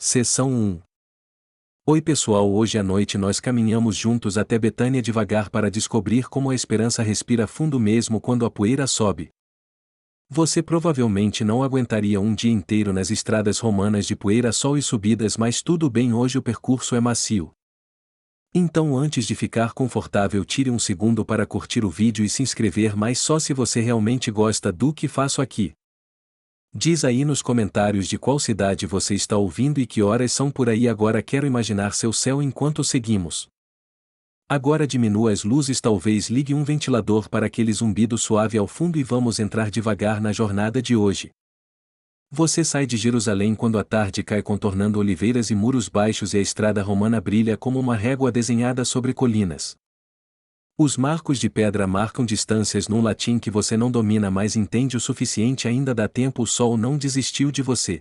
Seção 1. Oi pessoal, hoje à noite nós caminhamos juntos até Betânia devagar para descobrir como a esperança respira fundo mesmo quando a poeira sobe. Você provavelmente não aguentaria um dia inteiro nas estradas romanas de poeira, sol e subidas, mas tudo bem, hoje o percurso é macio. Então, antes de ficar confortável, tire um segundo para curtir o vídeo e se inscrever, mas só se você realmente gosta do que faço aqui. Diz aí nos comentários de qual cidade você está ouvindo e que horas são por aí. Agora quero imaginar seu céu enquanto seguimos. Agora diminua as luzes, talvez ligue um ventilador para aquele zumbido suave ao fundo e vamos entrar devagar na jornada de hoje. Você sai de Jerusalém quando a tarde cai, contornando oliveiras e muros baixos, e a estrada romana brilha como uma régua desenhada sobre colinas. Os marcos de pedra marcam distâncias num latim que você não domina, mas entende o suficiente. Ainda dá tempo, o sol não desistiu de você.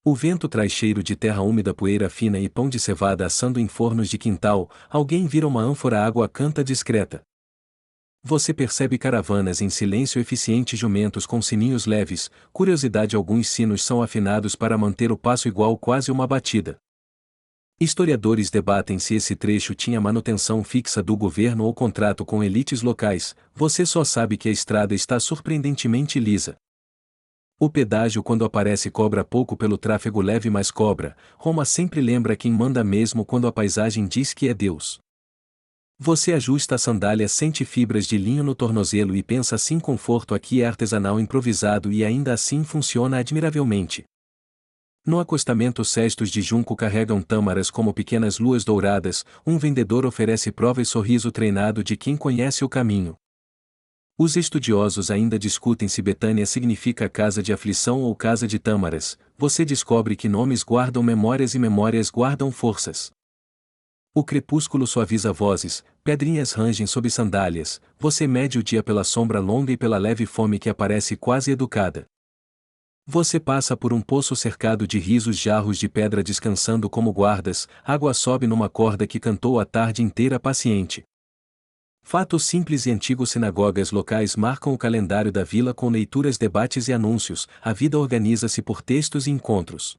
O vento traz cheiro de terra úmida, poeira fina e pão de cevada assando em fornos de quintal. Alguém vira uma ânfora, a água canta discreta. Você percebe caravanas em silêncio eficiente, jumentos com sininhos leves. Curiosidade, alguns sinos são afinados para manter o passo igual, quase uma batida. Historiadores debatem se esse trecho tinha manutenção fixa do governo ou contrato com elites locais. Você só sabe que a estrada está surpreendentemente lisa. O pedágio, quando aparece, cobra pouco pelo tráfego leve, mas cobra. Roma sempre lembra quem manda, mesmo quando a paisagem diz que é Deus. Você ajusta a sandália, sente fibras de linho no tornozelo e pensa assim: conforto aqui é artesanal, improvisado, e ainda assim funciona admiravelmente. No acostamento, cestos de junco carregam tâmaras como pequenas luas douradas. Um vendedor oferece prova e sorriso treinado de quem conhece o caminho. Os estudiosos ainda discutem se Betânia significa casa de aflição ou casa de tâmaras. Você descobre que nomes guardam memórias e memórias guardam forças. O crepúsculo suaviza vozes, pedrinhas rangem sob sandálias. Você mede o dia pela sombra longa e pela leve fome que aparece quase educada. Você passa por um poço cercado de risos, jarros de pedra descansando como guardas. Água sobe numa corda que cantou a tarde inteira paciente. Fato simples e antigo, sinagogas locais marcam o calendário da vila com leituras, debates e anúncios. A vida organiza-se por textos e encontros.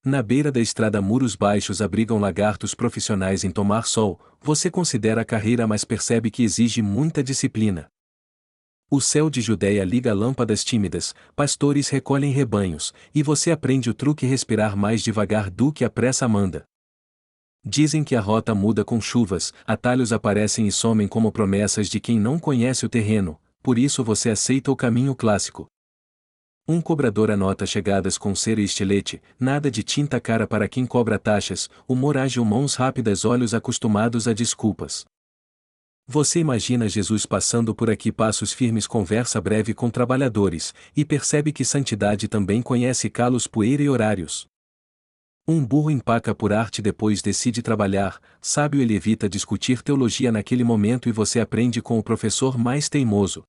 Na beira da estrada, muros baixos abrigam lagartos profissionais em tomar sol. Você considera a carreira, mas percebe que exige muita disciplina. O céu de Judeia liga lâmpadas tímidas, pastores recolhem rebanhos, e você aprende o truque: respirar mais devagar do que a pressa manda. Dizem que a rota muda com chuvas, atalhos aparecem e somem como promessas de quem não conhece o terreno, por isso você aceita o caminho clássico. Um cobrador anota chegadas com cera e estilete, nada de tinta cara para quem cobra taxas. Humor ágil, mãos rápidas, olhos acostumados a desculpas. Você imagina Jesus passando por aqui, passos firmes, conversa breve com trabalhadores, e percebe que santidade também conhece calos, poeira e horários. Um burro empaca por arte, depois decide trabalhar. Sábio, ele evita discutir teologia naquele momento e você aprende com o professor mais teimoso.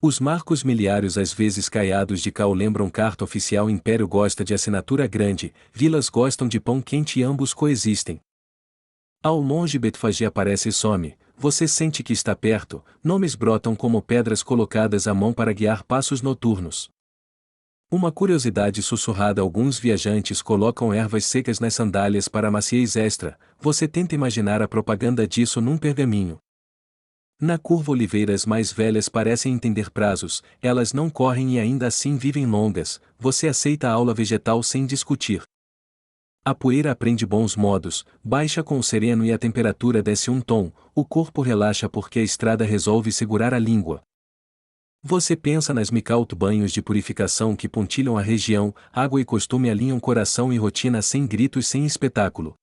Os marcos miliários, às vezes caiados de cal, lembram carta oficial. Império gosta de assinatura grande, vilas gostam de pão quente e ambos coexistem. Ao longe, Betfagé aparece e some. Você sente que está perto. Nomes brotam como pedras colocadas à mão para guiar passos noturnos. Uma curiosidade sussurrada: alguns viajantes colocam ervas secas nas sandálias para maciez extra. Você tenta imaginar a propaganda disso num pergaminho. Na curva, oliveiras mais velhas parecem entender prazos. Elas não correm e ainda assim vivem longas. Você aceita a aula vegetal sem discutir. A poeira aprende bons modos, baixa com o sereno e a temperatura desce um tom. O corpo relaxa porque a estrada resolve segurar a língua. Você pensa nas Mikaut, banhos de purificação que pontilham a região. Água e costume alinham coração e rotina, sem gritos, sem espetáculo.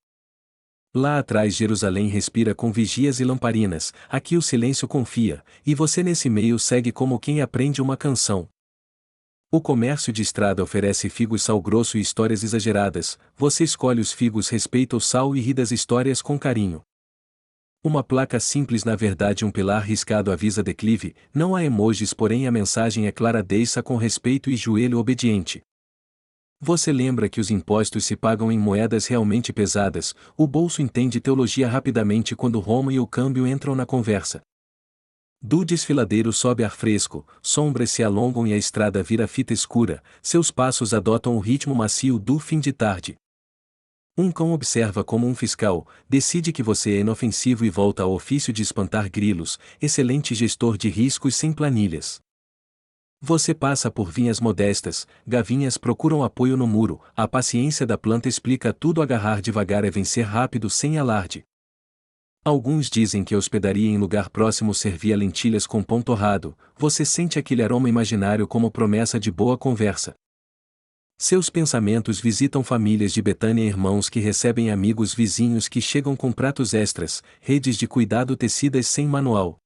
Lá atrás, Jerusalém respira com vigias e lamparinas. Aqui o silêncio confia, e você nesse meio segue como quem aprende uma canção. O comércio de estrada oferece figos, sal grosso e histórias exageradas. Você escolhe os figos, respeita o sal e ri das histórias com carinho. Uma placa simples, na verdade um pilar riscado, avisa declive. Não há emojis, porém a mensagem é clara: desça com respeito e joelho obediente. Você lembra que os impostos se pagam em moedas realmente pesadas. O bolso entende teologia rapidamente quando Roma e o câmbio entram na conversa. Do desfiladeiro sobe ar fresco, sombras se alongam e a estrada vira fita escura, seus passos adotam o ritmo macio do fim de tarde. Um cão observa como um fiscal, decide que você é inofensivo e volta ao ofício de espantar grilos, excelente gestor de riscos sem planilhas. Você passa por vinhas modestas, gavinhas procuram apoio no muro, a paciência da planta explica tudo, agarrar devagar é vencer rápido sem alarde. Alguns dizem que a hospedaria em lugar próximo servia lentilhas com pão torrado, você sente aquele aroma imaginário como promessa de boa conversa. Seus pensamentos visitam famílias de Betânia, irmãos que recebem amigos, vizinhos que chegam com pratos extras, redes de cuidado tecidas sem manual.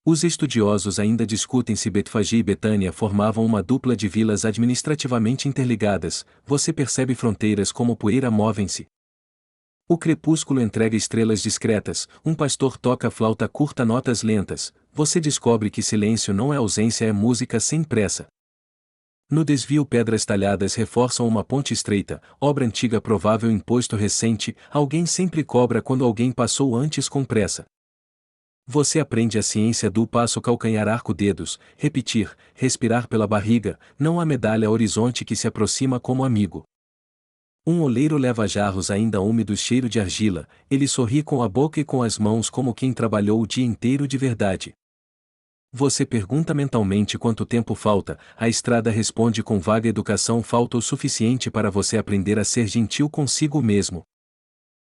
Os estudiosos ainda discutem se Betfage e Betânia formavam uma dupla de vilas administrativamente interligadas, você percebe fronteiras como poeira movem-se. O crepúsculo entrega estrelas discretas, um pastor toca flauta curta notas lentas, você descobre que silêncio não é ausência, é música sem pressa. No desvio pedras talhadas reforçam uma ponte estreita, obra antiga provável imposto recente, alguém sempre cobra quando alguém passou antes com pressa. Você aprende a ciência do passo calcanhar arco-dedos, repetir, respirar pela barriga, não há medalha a horizonte que se aproxima como amigo. Um oleiro leva jarros ainda úmidos cheiro de argila, ele sorri com a boca e com as mãos como quem trabalhou o dia inteiro de verdade. Você pergunta mentalmente quanto tempo falta, a estrada responde com vaga educação, falta o suficiente para você aprender a ser gentil consigo mesmo.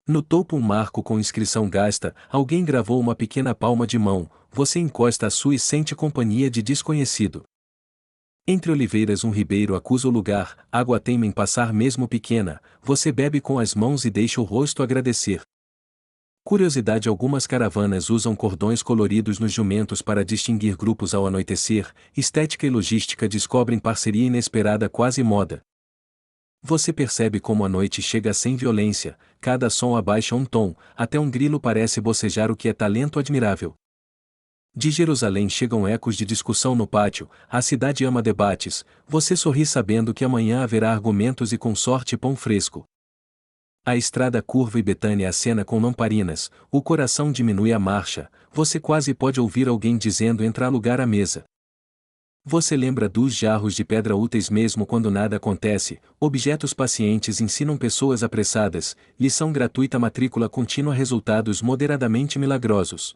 No topo um marco com inscrição gasta, alguém gravou uma pequena palma de mão, você encosta a sua e sente companhia de desconhecido. Entre oliveiras um ribeiro acusa o lugar, água teima em passar mesmo pequena, você bebe com as mãos e deixa o rosto agradecer. Curiosidade: algumas caravanas usam cordões coloridos nos jumentos para distinguir grupos ao anoitecer, estética e logística descobrem parceria inesperada, quase moda. Você percebe como a noite chega sem violência, cada som abaixa um tom, até um grilo parece bocejar, o que é talento admirável. De Jerusalém chegam ecos de discussão no pátio, a cidade ama debates, você sorri sabendo que amanhã haverá argumentos e com sorte pão fresco. A estrada curva e Betânia acena com lamparinas, o coração diminui a marcha, você quase pode ouvir alguém dizendo entra a lugar à mesa. Você lembra dos jarros de pedra úteis mesmo quando nada acontece, objetos pacientes ensinam pessoas apressadas, lição gratuita, matrícula contínua, resultados moderadamente milagrosos.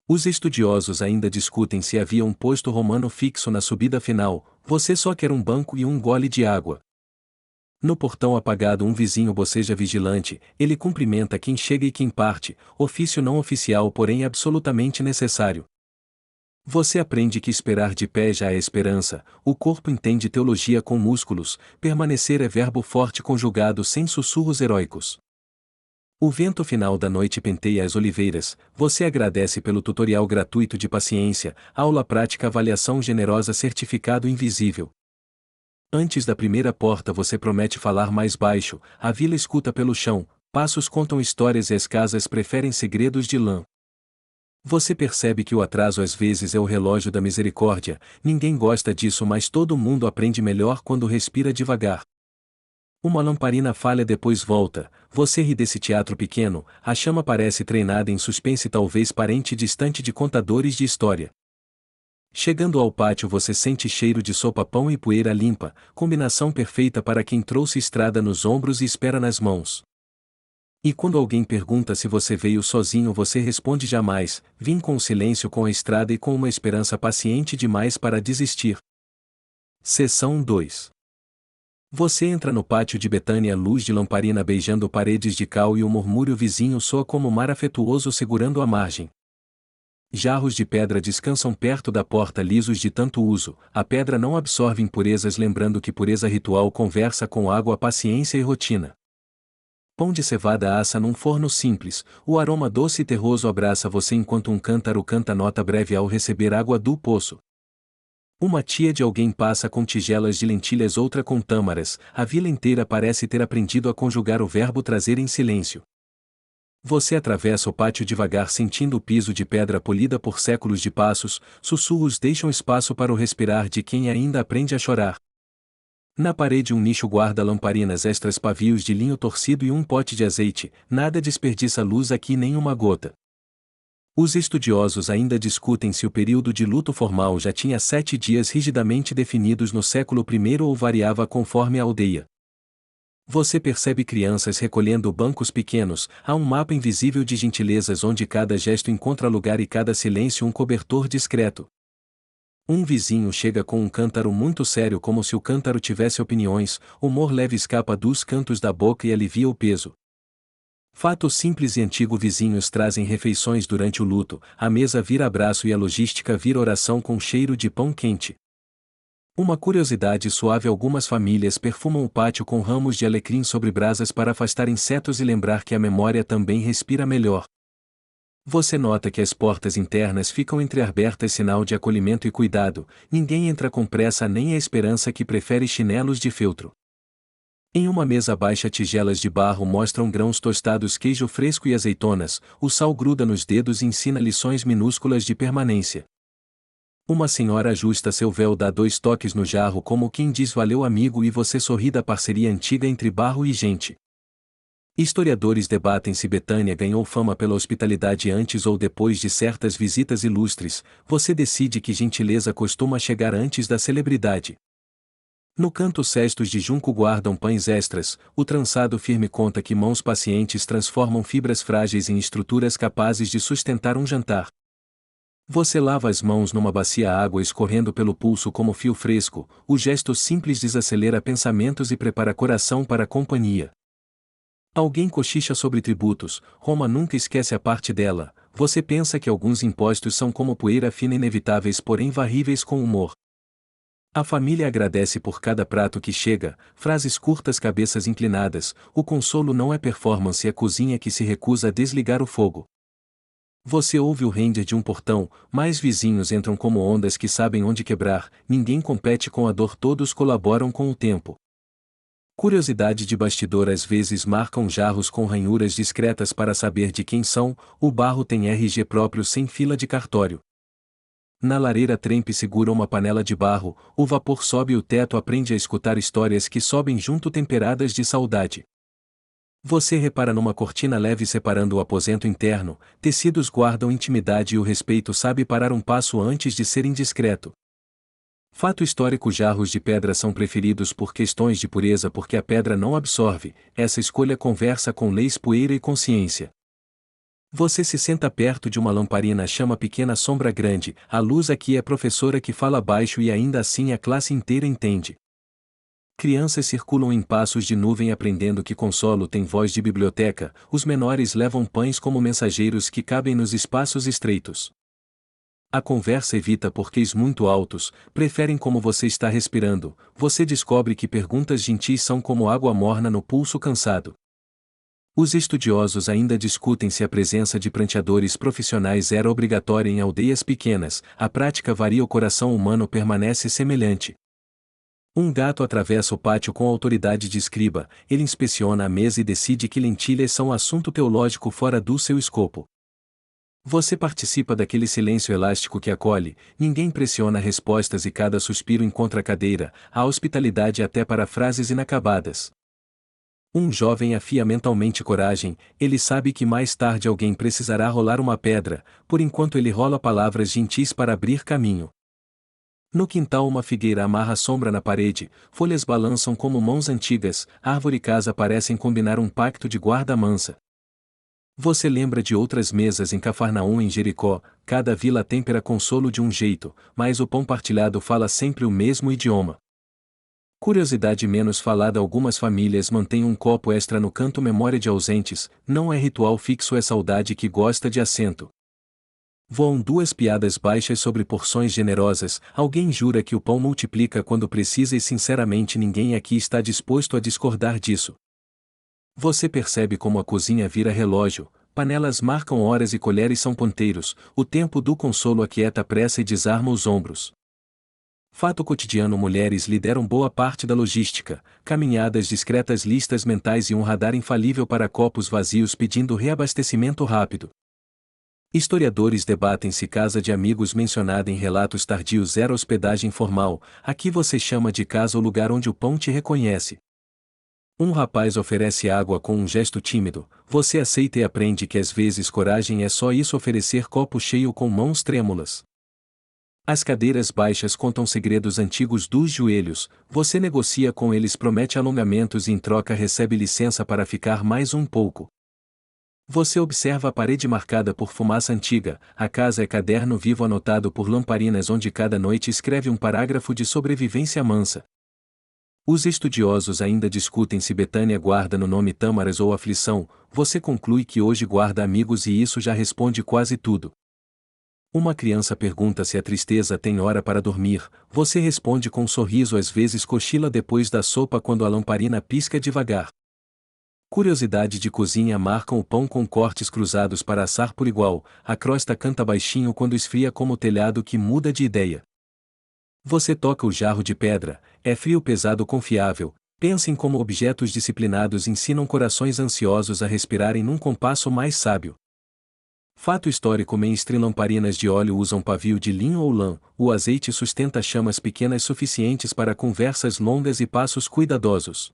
Os estudiosos ainda discutem se havia um posto romano fixo na subida final, você só quer um banco e um gole de água. No portão apagado um vizinho boceja vigilante, ele cumprimenta quem chega e quem parte, ofício não oficial porém absolutamente necessário. Você aprende que esperar de pé já é esperança, o corpo entende teologia com músculos, permanecer é verbo forte conjugado sem sussurros heróicos. O vento final da noite penteia as oliveiras, você agradece pelo tutorial gratuito de paciência, aula prática, avaliação generosa, certificado invisível. Antes da primeira porta você promete falar mais baixo, a vila escuta pelo chão, passos contam histórias e as casas preferem segredos de lã. Você percebe que o atraso às vezes é o relógio da misericórdia, ninguém gosta disso mas todo mundo aprende melhor quando respira devagar. Uma lamparina falha depois volta, você ri desse teatro pequeno, a chama parece treinada em suspense, talvez parente distante de contadores de história. Chegando ao pátio você sente cheiro de sopa, pão e poeira limpa, combinação perfeita para quem trouxe estrada nos ombros e espera nas mãos. E quando alguém pergunta se você veio sozinho você responde jamais, vim com o silêncio, com a estrada e com uma esperança paciente demais para desistir. Seção 2. Você entra no pátio de Betânia, luz de lamparina beijando paredes de cal e o murmúrio vizinho soa como mar afetuoso segurando a margem. Jarros de pedra descansam perto da porta lisos de tanto uso, a pedra não absorve impurezas, lembrando que pureza ritual conversa com água, paciência e rotina. Pão de cevada assa num forno simples, o aroma doce e terroso abraça você enquanto um cântaro canta nota breve ao receber água do poço. Uma tia de alguém passa com tigelas de lentilhas, outra com tâmaras, a vila inteira parece ter aprendido a conjugar o verbo trazer em silêncio. Você atravessa o pátio devagar sentindo o piso de pedra polida por séculos de passos, sussurros deixam espaço para o respirar de quem ainda aprende a chorar. Na parede um nicho guarda lamparinas extras, pavios de linho torcido e um pote de azeite, nada desperdiça luz aqui nem uma gota. Os estudiosos ainda discutem se o período de luto formal já tinha 7 dias rigidamente definidos no século I ou variava conforme a aldeia. Você percebe crianças recolhendo bancos pequenos, há um mapa invisível de gentilezas onde cada gesto encontra lugar e cada silêncio um cobertor discreto. Um vizinho chega com um cântaro muito sério como se o cântaro tivesse opiniões, humor leve escapa dos cantos da boca e alivia o peso. Fato simples e antigo vizinhos trazem refeições durante o luto, a mesa vira abraço e a logística vira oração com cheiro de pão quente. Uma curiosidade suave: algumas famílias perfumam o pátio com ramos de alecrim sobre brasas para afastar insetos e lembrar que a memória também respira melhor. Você nota que as portas internas ficam entreabertas, sinal de acolhimento e cuidado, ninguém entra com pressa nem a esperança que prefere chinelos de feltro. Em uma mesa baixa tigelas de barro mostram grãos tostados, queijo fresco e azeitonas, o sal gruda nos dedos e ensina lições minúsculas de permanência. Uma senhora ajusta seu véu, dá 2 toques no jarro como quem diz valeu amigo e você sorri da parceria antiga entre barro e gente. Historiadores debatem se Betânia ganhou fama pela hospitalidade antes ou depois de certas visitas ilustres, você decide que gentileza costuma chegar antes da celebridade. No canto cestos de junco guardam pães extras, o trançado firme conta que mãos pacientes transformam fibras frágeis em estruturas capazes de sustentar um jantar. Você lava as mãos numa bacia, água escorrendo pelo pulso como fio fresco, o gesto simples desacelera pensamentos e prepara coração para a companhia. Alguém cochicha sobre tributos, Roma nunca esquece a parte dela, você pensa que alguns impostos são como poeira fina, inevitáveis porém varríveis com humor. A família agradece por cada prato que chega, frases curtas, cabeças inclinadas, o consolo não é performance, é cozinha que se recusa a desligar o fogo. Você ouve o render de um portão, mais vizinhos entram como ondas que sabem onde quebrar, ninguém compete com a dor, todos colaboram com o tempo. Curiosidade de bastidor: às vezes marcam jarros com ranhuras discretas para saber de quem são, o barro tem RG próprio sem fila de cartório. Na lareira Trempe segura uma panela de barro, o vapor sobe e o teto aprende a escutar histórias que sobem junto, temperadas de saudade. Você repara numa cortina leve separando o aposento interno, tecidos guardam intimidade e o respeito sabe parar um passo antes de ser indiscreto. Fato histórico: jarros de pedra são preferidos por questões de pureza porque a pedra não absorve, essa escolha conversa com leis, poeira e consciência. Você se senta perto de uma lamparina, chama pequena sombra grande, a luz aqui é professora que fala baixo e ainda assim a classe inteira entende. Crianças circulam em passos de nuvem aprendendo que consolo tem voz de biblioteca, os menores levam pães como mensageiros que cabem nos espaços estreitos. A conversa evita porquês muito altos, preferem como você está respirando, você descobre que perguntas gentis são como água morna no pulso cansado. Os estudiosos ainda discutem se a presença de pranteadores profissionais era obrigatória em aldeias pequenas, a prática varia, o coração humano permanece semelhante. Um gato atravessa o pátio com autoridade de escriba, ele inspeciona a mesa e decide que lentilhas são assunto teológico fora do seu escopo. Você participa daquele silêncio elástico que acolhe, ninguém pressiona respostas e cada suspiro encontra cadeira, há hospitalidade até para frases inacabadas. Um jovem afia mentalmente coragem, ele sabe que mais tarde alguém precisará rolar uma pedra, por enquanto ele rola palavras gentis para abrir caminho. No quintal uma figueira amarra sombra na parede, folhas balançam como mãos antigas, árvore e casa parecem combinar um pacto de guarda mansa. Você lembra de outras mesas em Cafarnaum, em Jericó, cada vila têmpera consolo de um jeito, mas o pão partilhado fala sempre o mesmo idioma. Curiosidade menos falada: algumas famílias mantêm um copo extra no canto, memória de ausentes, não é ritual fixo, é saudade que gosta de assento. Voam 2 piadas baixas sobre porções generosas, alguém jura que o pão multiplica quando precisa e sinceramente ninguém aqui está disposto a discordar disso. Você percebe como a cozinha vira relógio, panelas marcam horas e colheres são ponteiros, o tempo do consolo aquieta a pressa e desarma os ombros. Fato cotidiano: mulheres lideram boa parte da logística, caminhadas discretas, listas mentais e um radar infalível para copos vazios pedindo reabastecimento rápido. Historiadores debatem se casa de amigos mencionada em relatos tardios era hospedagem formal, aqui você chama de casa o lugar onde o pão te reconhece. Um rapaz oferece água com um gesto tímido, você aceita e aprende que às vezes coragem é só isso, oferecer copo cheio com mãos trêmulas. As cadeiras baixas contam segredos antigos dos joelhos, você negocia com eles, promete alongamentos e em troca recebe licença para ficar mais um pouco. Você observa a parede marcada por fumaça antiga, a casa é caderno vivo anotado por lamparinas onde cada noite escreve um parágrafo de sobrevivência mansa. Os estudiosos ainda discutem se Betânia guarda no nome tâmaras ou aflição, você conclui que hoje guarda amigos e isso já responde quase tudo. Uma criança pergunta se a tristeza tem hora para dormir, você responde com um sorriso, às vezes cochila depois da sopa quando a lamparina pisca devagar. Curiosidade de cozinha marcam o pão com cortes cruzados para assar por igual, a crosta canta baixinho quando esfria como o telhado que muda de ideia. Você toca o jarro de pedra, é frio, pesado, confiável, pensa em como objetos disciplinados ensinam corações ansiosos a respirarem num compasso mais sábio. Fato histórico: mainstream lamparinas de óleo usam pavio de linho ou lã, o azeite sustenta chamas pequenas suficientes para conversas longas e passos cuidadosos.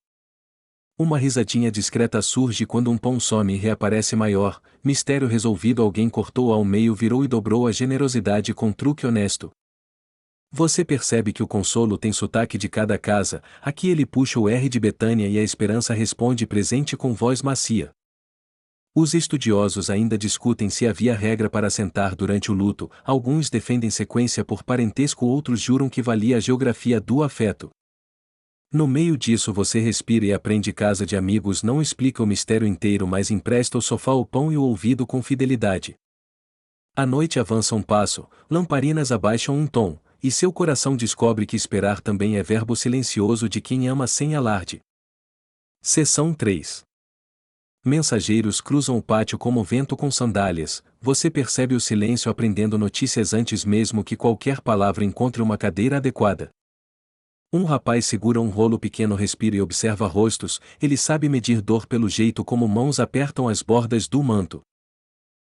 Uma risadinha discreta surge quando um pão some e reaparece maior, mistério resolvido, alguém cortou ao meio, virou e dobrou a generosidade com truque honesto. Você percebe que o consolo tem sotaque de cada casa, aqui ele puxa o R de Betânia e a esperança responde presente com voz macia. Os estudiosos ainda discutem se havia regra para sentar durante o luto, alguns defendem sequência por parentesco, outros juram que valia a geografia do afeto. No meio disso você respira e aprende: casa de amigos não explica o mistério inteiro, mas empresta o sofá, o pão e o ouvido com fidelidade. A noite avança um passo, lamparinas abaixam um tom, e seu coração descobre que esperar também é verbo silencioso de quem ama sem alarde. Seção 3. Mensageiros cruzam o pátio como vento com sandálias, você percebe o silêncio, aprendendo notícias antes mesmo que qualquer palavra encontre uma cadeira adequada. Um rapaz segura um rolo pequeno, respira e observa rostos, ele sabe medir dor pelo jeito como mãos apertam as bordas do manto.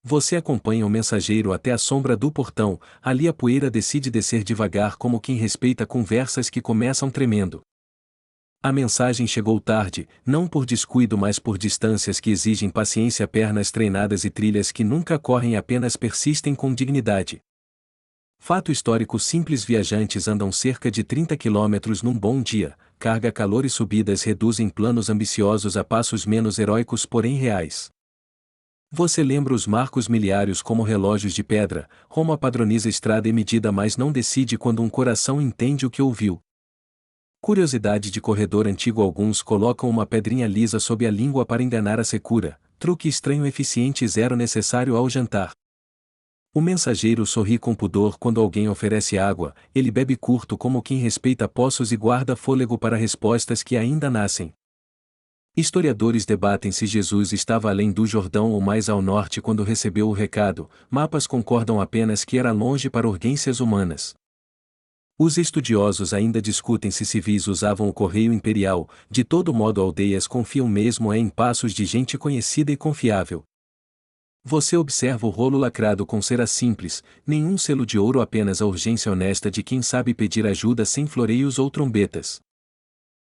Você acompanha o mensageiro até a sombra do portão, ali a poeira decide descer devagar como quem respeita conversas que começam tremendo. A mensagem chegou tarde, não por descuido mas por distâncias que exigem paciência, pernas treinadas e trilhas que nunca correm, apenas persistem com dignidade. Fato histórico simples: viajantes andam cerca de 30 quilômetros num bom dia, carga, calor e subidas reduzem planos ambiciosos a passos menos heróicos porém reais. Você lembra os marcos miliários como relógios de pedra, Roma padroniza estrada e medida mas não decide quando um coração entende o que ouviu. Curiosidade de corredor antigo: alguns colocam uma pedrinha lisa sob a língua para enganar a secura, truque estranho eficiente, zero necessário ao jantar. O mensageiro sorri com pudor quando alguém oferece água, ele bebe curto como quem respeita poços e guarda fôlego para respostas que ainda nascem. Historiadores debatem se Jesus estava além do Jordão ou mais ao norte quando recebeu o recado, mapas concordam apenas que era longe para urgências humanas. Os estudiosos ainda discutem se civis usavam o correio imperial, de todo modo aldeias confiam mesmo em passos de gente conhecida e confiável. Você observa o rolo lacrado com cera simples, nenhum selo de ouro, apenas a urgência honesta de quem sabe pedir ajuda sem floreios ou trombetas.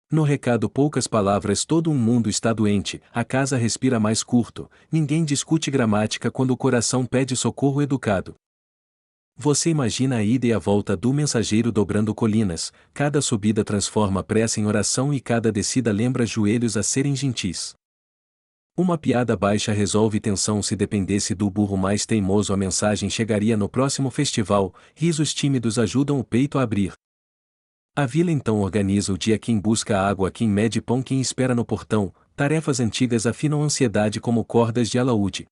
No recado poucas palavras: todo um mundo está doente, a casa respira mais curto, ninguém discute gramática quando o coração pede socorro educado. Você imagina a ida e a volta do mensageiro dobrando colinas, cada subida transforma pressa em oração e cada descida lembra joelhos a serem gentis. Uma piada baixa resolve tensão: se dependesse do burro mais teimoso a mensagem chegaria no próximo festival, risos tímidos ajudam o peito a abrir. A vila então organiza o dia: quem busca água, quem mede pão, quem espera no portão, tarefas antigas afinam ansiedade como cordas de alaúde.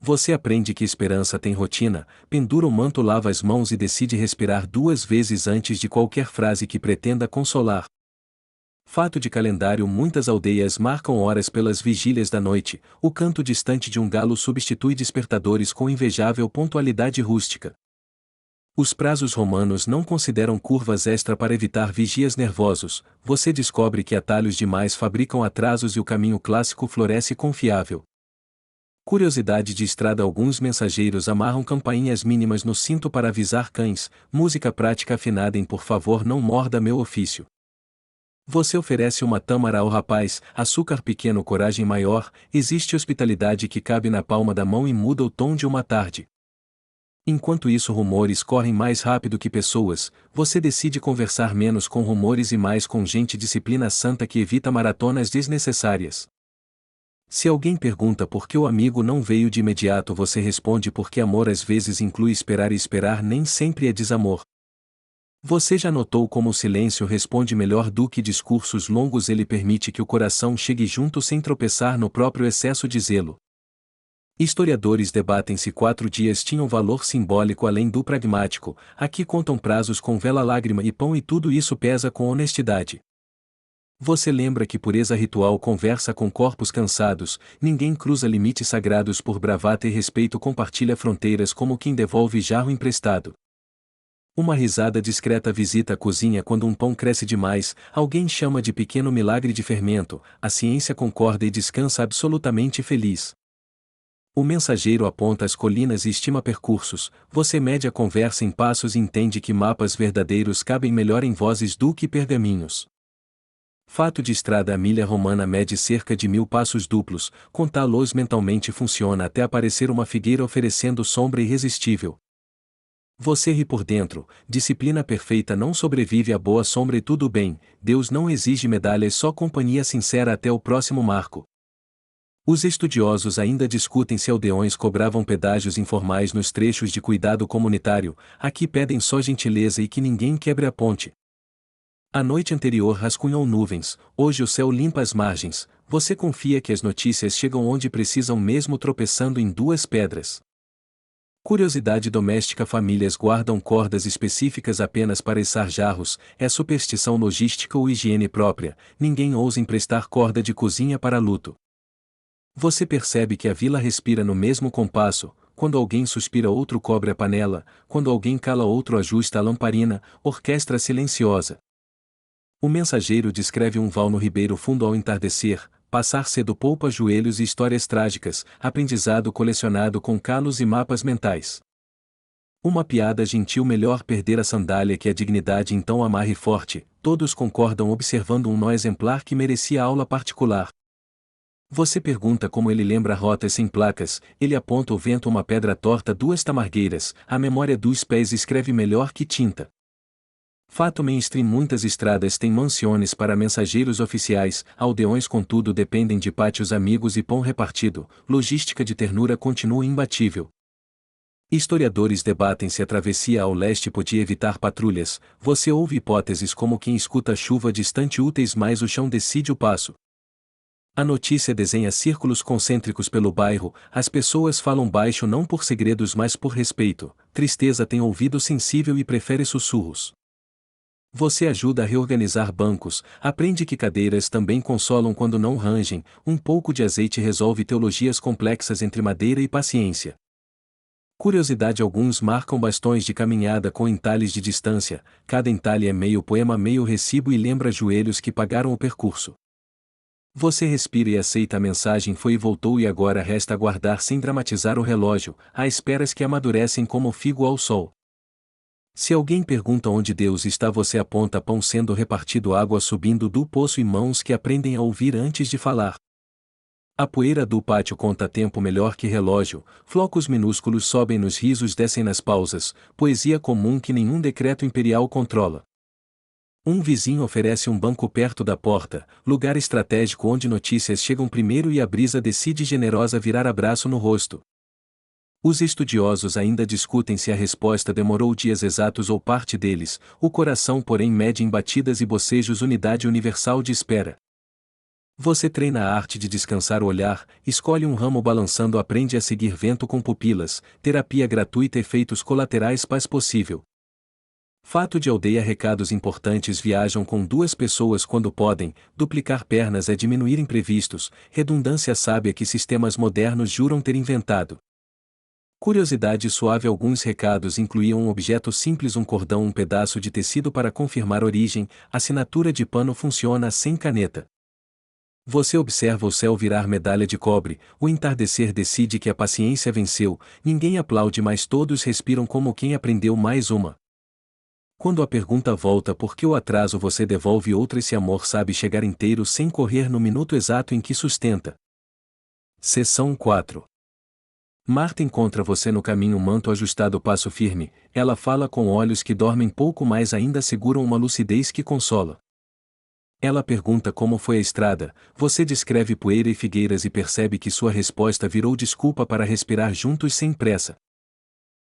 Você aprende que esperança tem rotina, pendura o manto, lava as mãos e decide respirar 2 vezes antes de qualquer frase que pretenda consolar. Fato de calendário: muitas aldeias marcam horas pelas vigílias da noite, o canto distante de um galo substitui despertadores com invejável pontualidade rústica. Os prazos romanos não consideram curvas extra para evitar vigias nervosos, você descobre que atalhos demais fabricam atrasos e o caminho clássico floresce confiável. Curiosidade de estrada: alguns mensageiros amarram campainhas mínimas no cinto para avisar cães, música prática afinada em Por favor não morda meu ofício. Você oferece uma tâmara ao rapaz, açúcar pequeno, coragem maior, existe hospitalidade que cabe na palma da mão e muda o tom de uma tarde. Enquanto isso, rumores correm mais rápido que pessoas, você decide conversar menos com rumores e mais com gente disciplina santa que evita maratonas desnecessárias. Se alguém pergunta por que o amigo não veio de imediato, você responde porque amor às vezes inclui esperar e esperar nem sempre é desamor. Você já notou como o silêncio responde melhor do que discursos longos? Ele permite que o coração chegue junto sem tropeçar no próprio excesso de zelo. Historiadores debatem se 4 dias tinham valor simbólico além do pragmático, aqui contam prazos com vela, lágrima e pão e tudo isso pesa com honestidade. Você lembra que pureza ritual conversa com corpos cansados, ninguém cruza limites sagrados por bravata e respeito compartilha fronteiras como quem devolve jarro emprestado. Uma risada discreta visita a cozinha quando um pão cresce demais, alguém chama de pequeno milagre de fermento, a ciência concorda e descansa absolutamente feliz. O mensageiro aponta as colinas e estima percursos, você mede a conversa em passos e entende que mapas verdadeiros cabem melhor em vozes do que pergaminhos. Fato de estrada: a milha romana mede cerca de 1000 passos duplos, contá-los mentalmente funciona até aparecer uma figueira oferecendo sombra irresistível. Você ri por dentro, disciplina perfeita não sobrevive à boa sombra e tudo bem, Deus não exige medalhas, só companhia sincera até o próximo marco. Os estudiosos ainda discutem se aldeões cobravam pedágios informais nos trechos de cuidado comunitário, aqui pedem só gentileza e que ninguém quebre a ponte. A noite anterior rascunhou nuvens, hoje o céu limpa as margens, você confia que as notícias chegam onde precisam mesmo tropeçando em duas pedras. Curiosidade doméstica: famílias guardam cordas específicas apenas para içar jarros, é superstição logística ou higiene própria, ninguém ousa emprestar corda de cozinha para luto. Você percebe que a vila respira no mesmo compasso, quando alguém suspira outro cobre a panela, quando alguém cala outro ajusta a lamparina, orquestra silenciosa. O mensageiro descreve um val no Ribeiro Fundo ao entardecer, passar cedo poupa joelhos e histórias trágicas, aprendizado colecionado com calos e mapas mentais. Uma piada gentil: melhor perder a sandália que a dignidade, então amarre forte, todos concordam observando um nó exemplar que merecia aula particular. Você pergunta como ele lembra rotas sem placas, ele aponta o vento, uma pedra torta, duas tamargueiras, a memória dos pés escreve melhor que tinta. Fato mainstream: muitas estradas têm mansiones para mensageiros oficiais, aldeões contudo dependem de pátios amigos e pão repartido, logística de ternura continua imbatível. Historiadores debatem se a travessia ao leste podia evitar patrulhas, você ouve hipóteses como quem escuta chuva distante úteis, mas o chão decide o passo. A notícia desenha círculos concêntricos pelo bairro, as pessoas falam baixo não por segredos mas por respeito, tristeza tem ouvido sensível e prefere sussurros. Você ajuda a reorganizar bancos, aprende que cadeiras também consolam quando não rangem, um pouco de azeite resolve teologias complexas entre madeira e paciência. Curiosidade: alguns marcam bastões de caminhada com entalhes de distância, cada entalhe é meio poema, meio recibo e lembra joelhos que pagaram o percurso. Você respira e aceita a mensagem: foi e voltou, e agora resta aguardar sem dramatizar o relógio, há esperas que amadurecem como figo ao sol. Se alguém pergunta onde Deus está, você aponta pão sendo repartido, água subindo do poço e mãos que aprendem a ouvir antes de falar. A poeira do pátio conta tempo melhor que relógio, flocos minúsculos sobem nos risos, descem nas pausas, poesia comum que nenhum decreto imperial controla. Um vizinho oferece um banco perto da porta, lugar estratégico onde notícias chegam primeiro e a brisa decide generosa virar abraço no rosto. Os estudiosos ainda discutem se a resposta demorou dias exatos ou parte deles, o coração porém mede em batidas e bocejos, unidade universal de espera. Você treina a arte de descansar o olhar, escolhe um ramo balançando, aprende a seguir vento com pupilas, terapia gratuita, efeitos colaterais, paz possível. Fato de aldeia: recados importantes viajam com duas pessoas quando podem, duplicar pernas é diminuir imprevistos, redundância sábia que sistemas modernos juram ter inventado. Curiosidade suave: alguns recados incluíam um objeto simples, um cordão, um pedaço de tecido para confirmar origem, assinatura de pano funciona sem caneta. Você observa o céu virar medalha de cobre, o entardecer decide que a paciência venceu, ninguém aplaude mas todos respiram como quem aprendeu mais uma. Quando a pergunta volta por que o atraso, você devolve outra: esse amor sabe chegar inteiro sem correr no minuto exato em que sustenta. Seção 4. Marta encontra você no caminho, manto ajustado, passo firme. Ela fala com olhos que dormem pouco, mas ainda seguram uma lucidez que consola. Ela pergunta como foi a estrada, você descreve poeira e figueiras e percebe que sua resposta virou desculpa para respirar juntos sem pressa.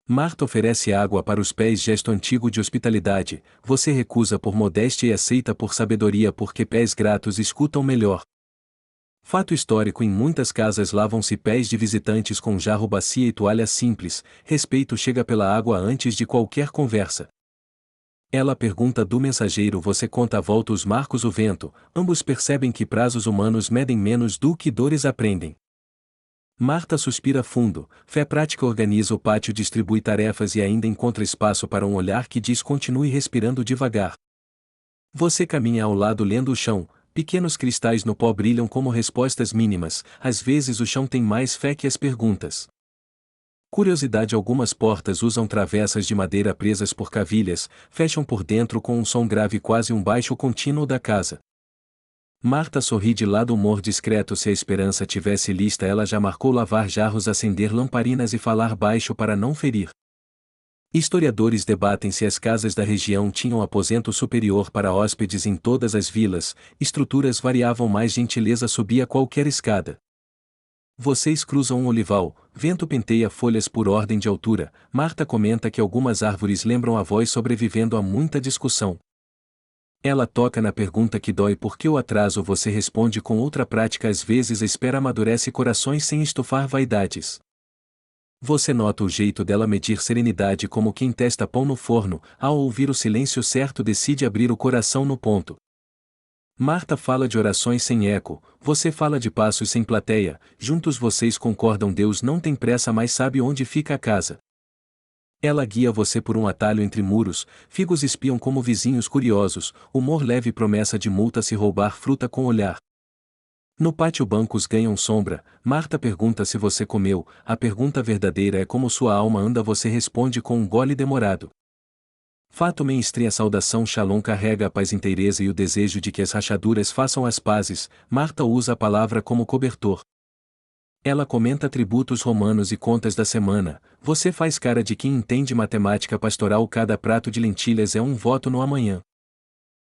Marta oferece água para os pés, gesto antigo de hospitalidade. Você recusa por modéstia e aceita por sabedoria, porque pés gratos escutam melhor. Fato histórico: em muitas casas lavam-se pés de visitantes com jarro, bacia e toalha simples. Respeito chega pela água antes de qualquer conversa. Ela pergunta do mensageiro, você conta à volta os marcos, o vento. Ambos percebem que prazos humanos medem menos do que dores aprendem. Marta suspira fundo. Fé prática organiza o pátio, distribui tarefas e ainda encontra espaço para um olhar que diz: continue respirando devagar. Você caminha ao lado lendo o chão. Pequenos cristais no pó brilham como respostas mínimas. Às vezes o chão tem mais fé que as perguntas. Curiosidade: algumas portas usam travessas de madeira presas por cavilhas, fecham por dentro com um som grave, quase um baixo contínuo da casa. Marta sorri de lado, humor discreto. Se a esperança tivesse lista, ela já marcou lavar jarros, acender lamparinas e falar baixo para não ferir. Historiadores debatem se as casas da região tinham aposento superior para hóspedes. Em todas as vilas, estruturas variavam, mais gentileza subia qualquer escada. Vocês cruzam um olival, vento penteia folhas por ordem de altura. Marta comenta que algumas árvores lembram avós, sobrevivendo a muita discussão. Ela toca na pergunta que dói: por que o atraso? Você responde com outra prática: às vezes a espera amadurece corações sem estufar vaidades. Você nota o jeito dela medir serenidade, como quem testa pão no forno. Ao ouvir o silêncio certo, decide abrir o coração no ponto. Marta fala de orações sem eco, você fala de passos sem plateia. Juntos vocês concordam: Deus não tem pressa, mas sabe onde fica a casa. Ela guia você por um atalho entre muros, figos espiam como vizinhos curiosos, humor leve, promessa de multa se roubar fruta com olhar. No pátio bancos ganham sombra. Marta pergunta se você comeu. A pergunta verdadeira é como sua alma anda. Você responde com um gole demorado. Fato mainstream: a saudação Shalom carrega a paz, inteireza e o desejo de que as rachaduras façam as pazes. Marta usa a palavra como cobertor. Ela comenta tributos romanos e contas da semana. Você faz cara de quem entende matemática pastoral. Cada prato de lentilhas é um voto no amanhã.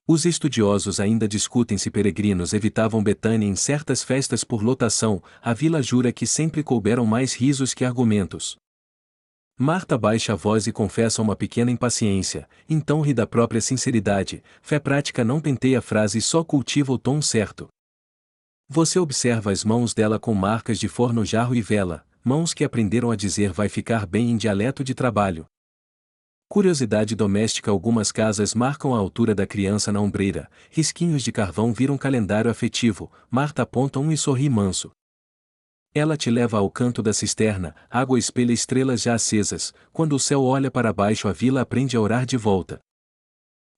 Os estudiosos ainda discutem se peregrinos evitavam Betânia em certas festas por lotação. A vila jura que sempre couberam mais risos que argumentos. Marta baixa a voz e confessa uma pequena impaciência, então ri da própria sinceridade. Fé prática não penteia frases, só cultiva o tom certo. Você observa as mãos dela com marcas de forno, jarro e vela, mãos que aprenderam a dizer vai ficar bem em dialeto de trabalho. Curiosidade doméstica: algumas casas marcam a altura da criança na ombreira, risquinhos de carvão viram calendário afetivo. Marta aponta um e sorri manso. Ela te leva ao canto da cisterna, água espelha estrelas já acesas. Quando o céu olha para baixo, a vila aprende a orar de volta.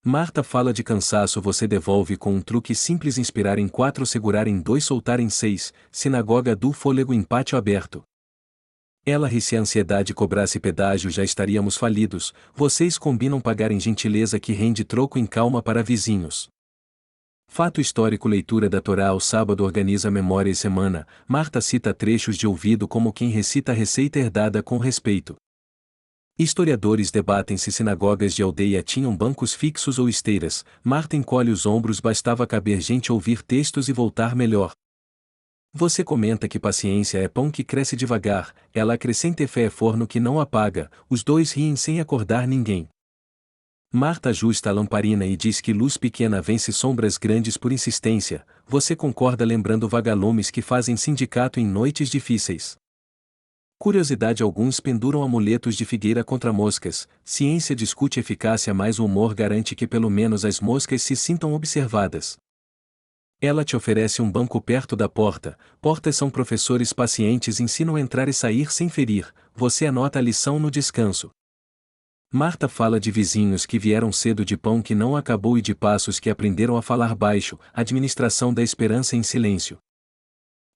Marta fala de cansaço, você devolve com um truque simples: inspirar em 4, segurar em 2, soltar em 6. Sinagoga do fôlego em pátio aberto. Ela ri: se a ansiedade cobrasse pedágio, já estaríamos falidos. Vocês combinam pagar em gentileza que rende troco em calma para vizinhos. Fato histórico: leitura da Torá ao sábado organiza memória e semana. Marta cita trechos de ouvido como quem recita receita herdada com respeito. Historiadores debatem se sinagogas de aldeia tinham bancos fixos ou esteiras. Marta encolhe os ombros: bastava caber gente, ouvir textos e voltar melhor. Você comenta que paciência é pão que cresce devagar. Ela acrescenta: fé é forno que não apaga. Os dois riem sem acordar ninguém. Marta ajusta a lamparina e diz que luz pequena vence sombras grandes por insistência. Você concorda, lembrando vagalumes que fazem sindicato em noites difíceis. Curiosidade: alguns penduram amuletos de figueira contra moscas. Ciência discute eficácia, mas o humor garante que pelo menos as moscas se sintam observadas. Ela te oferece um banco perto da porta. Portas são professores pacientes, ensinam a entrar e sair sem ferir. Você anota a lição no descanso. Marta fala de vizinhos que vieram cedo, de pão que não acabou e de passos que aprenderam a falar baixo. Administração da esperança em silêncio.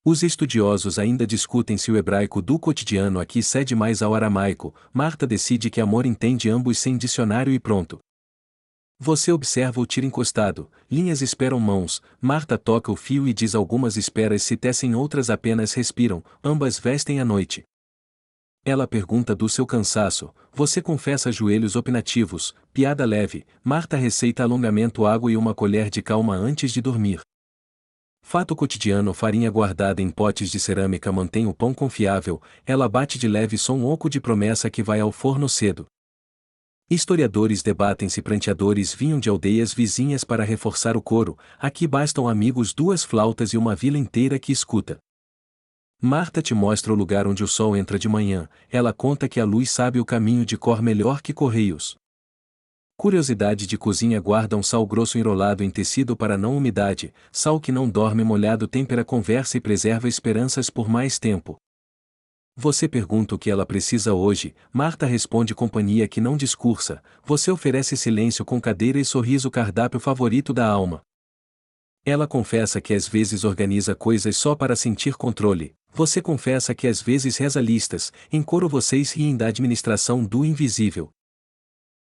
Os estudiosos ainda discutem se o hebraico do cotidiano aqui cede mais ao aramaico. Marta decide que amor entende ambos sem dicionário e pronto. Você observa o tiro encostado, linhas esperam mãos, Marta toca o fio e diz algumas esperas se tecem, outras apenas respiram, ambas vestem a noite. Ela pergunta do seu cansaço, você confessa joelhos opinativos, piada leve, Marta receita alongamento, água e uma colher de calma antes de dormir. Fato cotidiano: farinha guardada em potes de cerâmica mantém o pão confiável, ela bate de leve som oco de promessa que vai ao forno cedo. Historiadores debatem se pranteadores vinham de aldeias vizinhas para reforçar o coro, aqui bastam amigos, duas flautas e uma vila inteira que escuta. Marta te mostra o lugar onde o sol entra de manhã, ela conta que a luz sabe o caminho de cor melhor que correios. Curiosidade de cozinha: guarda um sal grosso enrolado em tecido para não umidade, sal que não dorme molhado, tempera conversa e preserva esperanças por mais tempo. Você pergunta o que ela precisa hoje, Marta responde: companhia que não discursa, você oferece silêncio com cadeira e sorriso, cardápio favorito da alma. Ela confessa que às vezes organiza coisas só para sentir controle, você confessa que às vezes reza listas, em coro vocês riem da administração do invisível.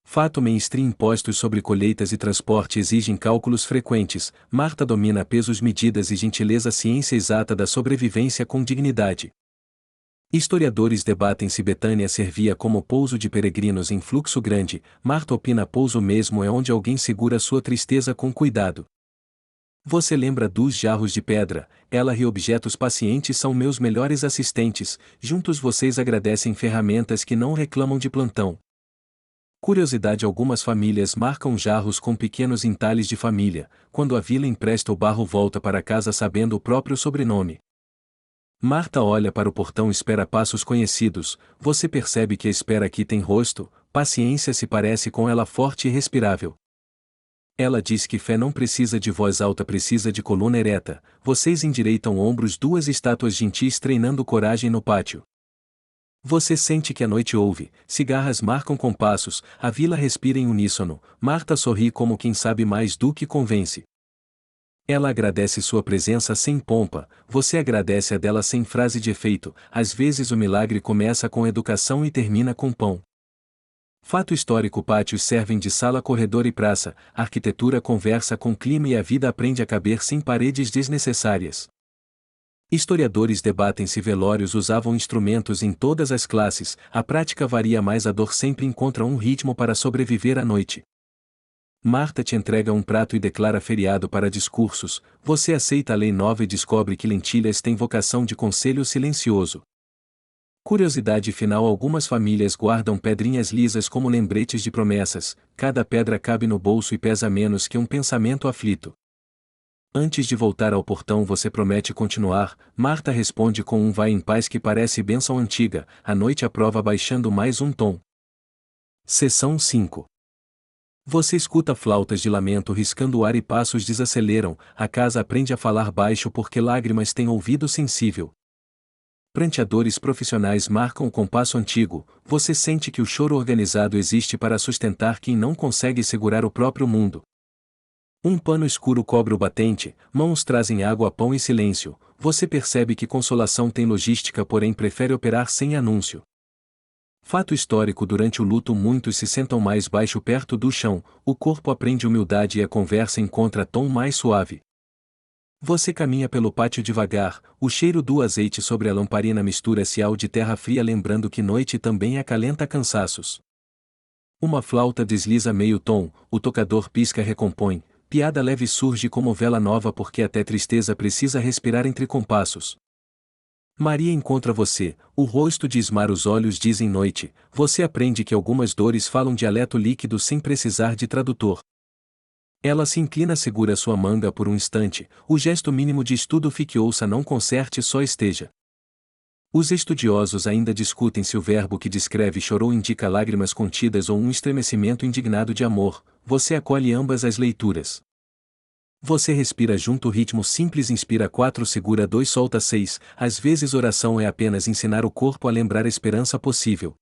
Fato mainstream: impostos sobre colheitas e transporte exigem cálculos frequentes, Marta domina pesos, medidas e gentileza, ciência exata da sobrevivência com dignidade. Historiadores debatem se Betânia servia como pouso de peregrinos em fluxo grande, Marta opina: pouso mesmo é onde alguém segura sua tristeza com cuidado. Você lembra dos jarros de pedra, ela ri: objetos pacientes são meus melhores assistentes, juntos vocês agradecem ferramentas que não reclamam de plantão. Curiosidade: algumas famílias marcam jarros com pequenos entalhes de família, quando a vila empresta o barro volta para casa sabendo o próprio sobrenome. Marta olha para o portão, espera passos conhecidos, você percebe que a espera aqui tem rosto, paciência se parece com ela, forte e respirável. Ela diz que fé não precisa de voz alta, precisa de coluna ereta, vocês endireitam ombros, duas estátuas gentis treinando coragem no pátio. Você sente que a noite ouve, cigarras marcam compassos, a vila respira em uníssono, Marta sorri como quem sabe mais do que convence. Ela agradece sua presença sem pompa, você agradece a dela sem frase de efeito, às vezes o milagre começa com educação e termina com pão. Fato histórico: pátios servem de sala, corredor e praça, a arquitetura conversa com clima e a vida aprende a caber sem paredes desnecessárias. Historiadores debatem se velórios usavam instrumentos em todas as classes, a prática varia mas a dor sempre encontra um ritmo para sobreviver à noite. Marta te entrega um prato e declara feriado para discursos, você aceita a lei nova e descobre que lentilhas têm vocação de conselho silencioso. Curiosidade final: algumas famílias guardam pedrinhas lisas como lembretes de promessas, cada pedra cabe no bolso e pesa menos que um pensamento aflito. Antes de voltar ao portão você promete continuar, Marta responde com um vai em paz que parece bênção antiga, a noite aprova baixando mais um tom. Seção 5. Você escuta flautas de lamento riscando o ar e passos desaceleram, a casa aprende a falar baixo porque lágrimas têm ouvido sensível. Pranteadores profissionais marcam o compasso antigo, você sente que o choro organizado existe para sustentar quem não consegue segurar o próprio mundo. Um pano escuro cobre o batente, mãos trazem água, pão e silêncio, você percebe que consolação tem logística, porém prefere operar sem anúncio. Fato histórico: durante o luto muitos se sentam mais baixo perto do chão, o corpo aprende humildade e a conversa encontra tom mais suave. Você caminha pelo pátio devagar, o cheiro do azeite sobre a lamparina mistura-se ao de terra fria, lembrando que noite também acalenta cansaços. Uma flauta desliza meio tom, o tocador pisca, recompõe, piada leve surge como vela nova porque até tristeza precisa respirar entre compassos. Maria encontra você, o rosto de esmar, os olhos dizem noite, você aprende que algumas dores falam dialeto líquido sem precisar de tradutor. Ela se inclina, segura sua manga por um instante, o gesto mínimo de estudo, fique, ouça, não conserte, só esteja. Os estudiosos ainda discutem se o verbo que descreve chorou indica lágrimas contidas ou um estremecimento indignado de amor, você acolhe ambas as leituras. Você respira junto, o ritmo simples, inspira 4, segura 2, solta 6, às vezes oração é apenas ensinar o corpo a lembrar a esperança possível.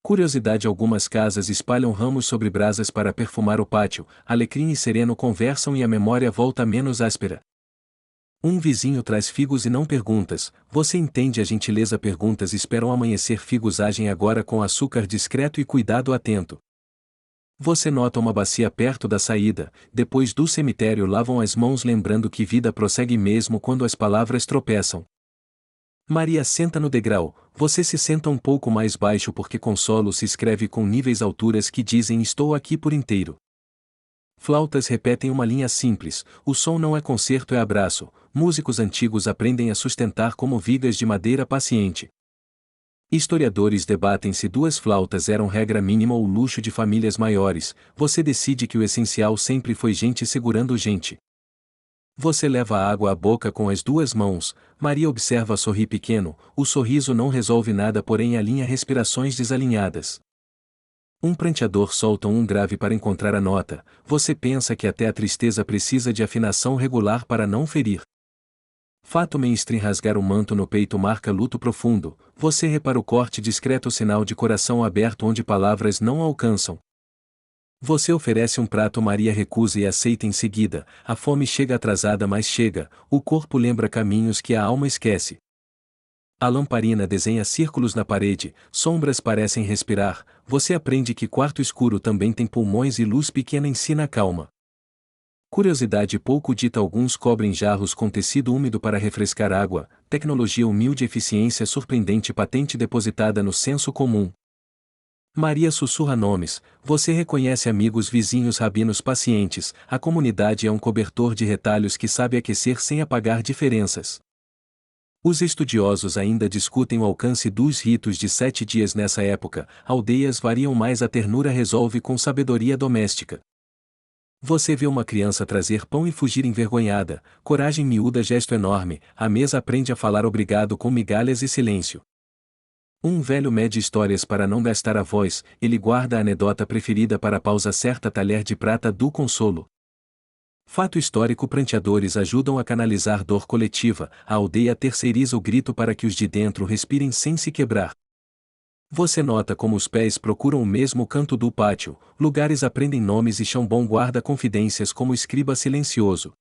Curiosidade: algumas casas espalham ramos sobre brasas para perfumar o pátio, alecrim e sereno conversam e a memória volta menos áspera. Um vizinho traz figos e não perguntas, você entende a gentileza, perguntas esperam amanhecer, figos agem agora com açúcar discreto e cuidado atento. Você nota uma bacia perto da saída, depois do cemitério lavam as mãos lembrando que vida prossegue mesmo quando as palavras tropeçam. Maria senta no degrau, você se senta um pouco mais baixo porque consolo se escreve com níveis alturas que dizem estou aqui por inteiro. Flautas repetem uma linha simples, o som não é concerto é abraço, músicos antigos aprendem a sustentar como vigas de madeira paciente. Historiadores debatem se duas flautas eram regra mínima ou luxo de famílias maiores, você decide que o essencial sempre foi gente segurando gente. Você leva a água à boca com as duas mãos, Maria observa sorrir pequeno, o sorriso não resolve nada porém alinha respirações desalinhadas. Um pranteador solta um grave para encontrar a nota, você pensa que até a tristeza precisa de afinação regular para não ferir. Fato mainstream rasgar o manto no peito marca luto profundo, você repara o corte discreto sinal de coração aberto onde palavras não alcançam. Você oferece um prato Maria recusa e aceita em seguida, a fome chega atrasada mas chega, o corpo lembra caminhos que a alma esquece. A lamparina desenha círculos na parede, sombras parecem respirar, você aprende que quarto escuro também tem pulmões e luz pequena ensina calma. Curiosidade pouco dita alguns cobrem jarros com tecido úmido para refrescar água, tecnologia humilde eficiência surpreendente patente depositada no senso comum. Maria sussurra nomes, você reconhece amigos vizinhos rabinos pacientes, a comunidade é um cobertor de retalhos que sabe aquecer sem apagar diferenças. Os estudiosos ainda discutem o alcance dos ritos de 7 dias nessa época, aldeias variam mais a ternura resolve com sabedoria doméstica. Você vê uma criança trazer pão e fugir envergonhada, coragem miúda gesto enorme, a mesa aprende a falar obrigado com migalhas e silêncio. Um velho mede histórias para não gastar a voz, ele guarda a anedota preferida para a pausa certa talher de prata do consolo. Fato histórico pranteadores ajudam a canalizar dor coletiva, a aldeia terceiriza o grito para que os de dentro respirem sem se quebrar. Você nota como os pés procuram o mesmo canto do pátio, lugares aprendem nomes e chão bom guarda confidências como escriba silencioso.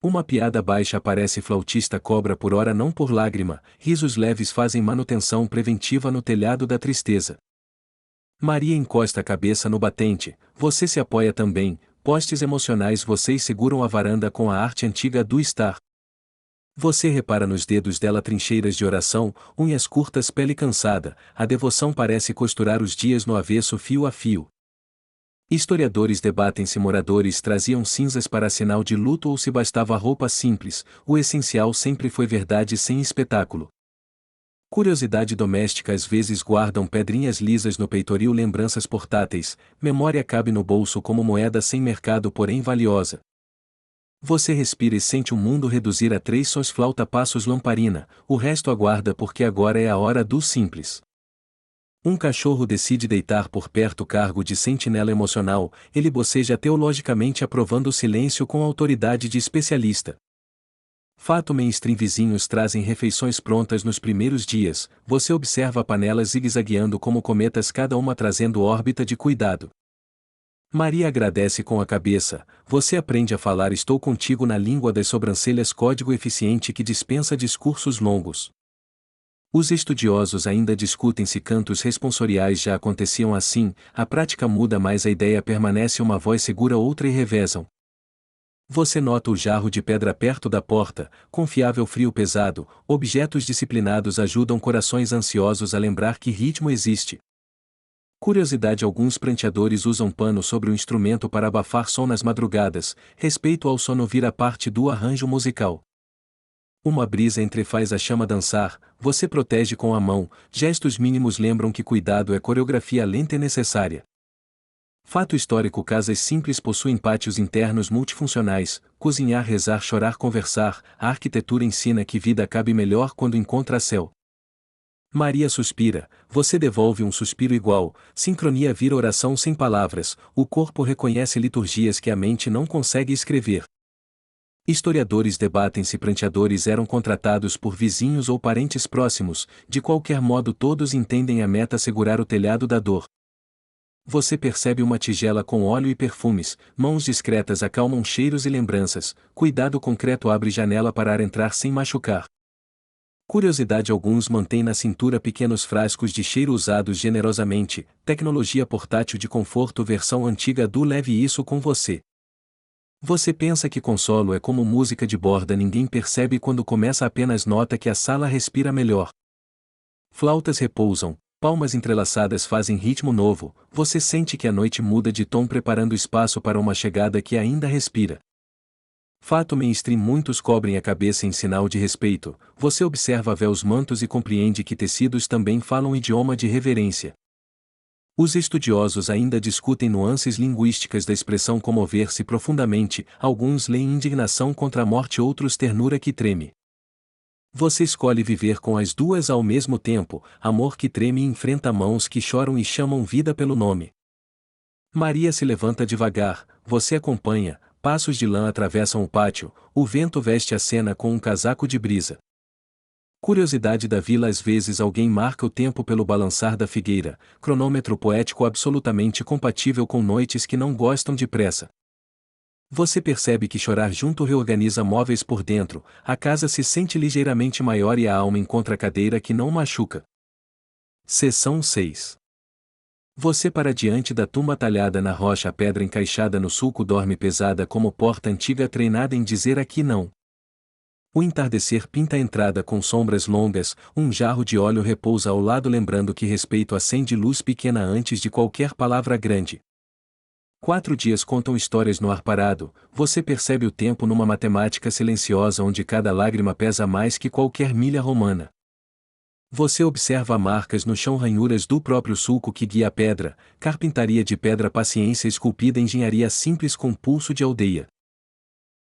Uma piada baixa aparece flautista cobra por hora não por lágrima, risos leves fazem manutenção preventiva no telhado da tristeza. Maria encosta a cabeça no batente, você se apoia também, postes emocionais vocês seguram a varanda com a arte antiga do estar. Você repara nos dedos dela trincheiras de oração, unhas curtas pele cansada, a devoção parece costurar os dias no avesso fio a fio. Historiadores debatem se moradores traziam cinzas para sinal de luto ou se bastava roupa simples, o essencial sempre foi verdade sem espetáculo. Curiosidade doméstica às vezes guardam pedrinhas lisas no peitoril lembranças portáteis, memória cabe no bolso como moeda sem mercado porém valiosa. Você respira e sente o mundo reduzir a 3 sons flauta passos lamparina, o resto aguarda porque agora é a hora do simples. Um cachorro decide deitar por perto cargo de sentinela emocional, ele boceja teologicamente aprovando o silêncio com autoridade de especialista. Fato mainstream vizinhos trazem refeições prontas nos primeiros dias, você observa panelas zigue-zagueando como cometas cada uma trazendo órbita de cuidado. Maria agradece com a cabeça, você aprende a falar estou contigo na língua das sobrancelhas código eficiente que dispensa discursos longos. Os estudiosos ainda discutem se cantos responsoriais já aconteciam assim, a prática muda mas a ideia permanece uma voz segura outra e revezam. Você nota o jarro de pedra perto da porta, confiável frio pesado, objetos disciplinados ajudam corações ansiosos a lembrar que ritmo existe. Curiosidade alguns pranteadores usam pano sobre o instrumento para abafar som nas madrugadas, respeito ao sono vira parte do arranjo musical. Uma brisa entrefaz a chama dançar, você protege com a mão, gestos mínimos lembram que cuidado é coreografia lenta e necessária. Fato histórico casas simples possuem pátios internos multifuncionais, cozinhar rezar chorar conversar, a arquitetura ensina que vida cabe melhor quando encontra céu. Maria suspira, você devolve um suspiro igual, sincronia vira oração sem palavras, o corpo reconhece liturgias que a mente não consegue escrever. Historiadores debatem se pranteadores eram contratados por vizinhos ou parentes próximos, de qualquer modo todos entendem a meta segurar o telhado da dor. Você percebe uma tigela com óleo e perfumes, mãos discretas acalmam cheiros e lembranças, cuidado concreto abre janela para ar entrar sem machucar. Curiosidade: alguns mantêm na cintura pequenos frascos de cheiro usados generosamente, tecnologia portátil de conforto versão antiga do leve isso com você. Você pensa que consolo é como música de borda, ninguém percebe quando começa, apenas nota que a sala respira melhor. Flautas repousam, palmas entrelaçadas fazem ritmo novo, você sente que a noite muda de tom preparando espaço para uma chegada que ainda respira. Fato mainstream: muitos cobrem a cabeça em sinal de respeito, você observa véus, mantos e compreende que tecidos também falam idioma de reverência. Os estudiosos ainda discutem nuances linguísticas da expressão comover-se profundamente, alguns leem indignação contra a morte, outros ternura que treme. Você escolhe viver com as duas ao mesmo tempo, amor que treme e enfrenta mãos que choram e chamam vida pelo nome. Maria se levanta devagar, você acompanha, passos de lã atravessam o pátio, o vento veste a cena com um casaco de brisa. Curiosidade da vila: às vezes alguém marca o tempo pelo balançar da figueira, cronômetro poético absolutamente compatível com noites que não gostam de pressa. Você percebe que chorar junto reorganiza móveis por dentro, a casa se sente ligeiramente maior e a alma encontra a cadeira que não machuca. Seção 6. Você para diante da tumba talhada na rocha, a pedra encaixada no sulco dorme pesada como porta antiga treinada em dizer aqui não. O entardecer pinta a entrada com sombras longas, um jarro de óleo repousa ao lado lembrando que respeito acende luz pequena antes de qualquer palavra grande. 4 dias contam histórias no ar parado, você percebe o tempo numa matemática silenciosa onde cada lágrima pesa mais que qualquer milha romana. Você observa marcas no chão, ranhuras do próprio sulco que guia a pedra, carpintaria de pedra, paciência esculpida, engenharia simples com pulso de aldeia.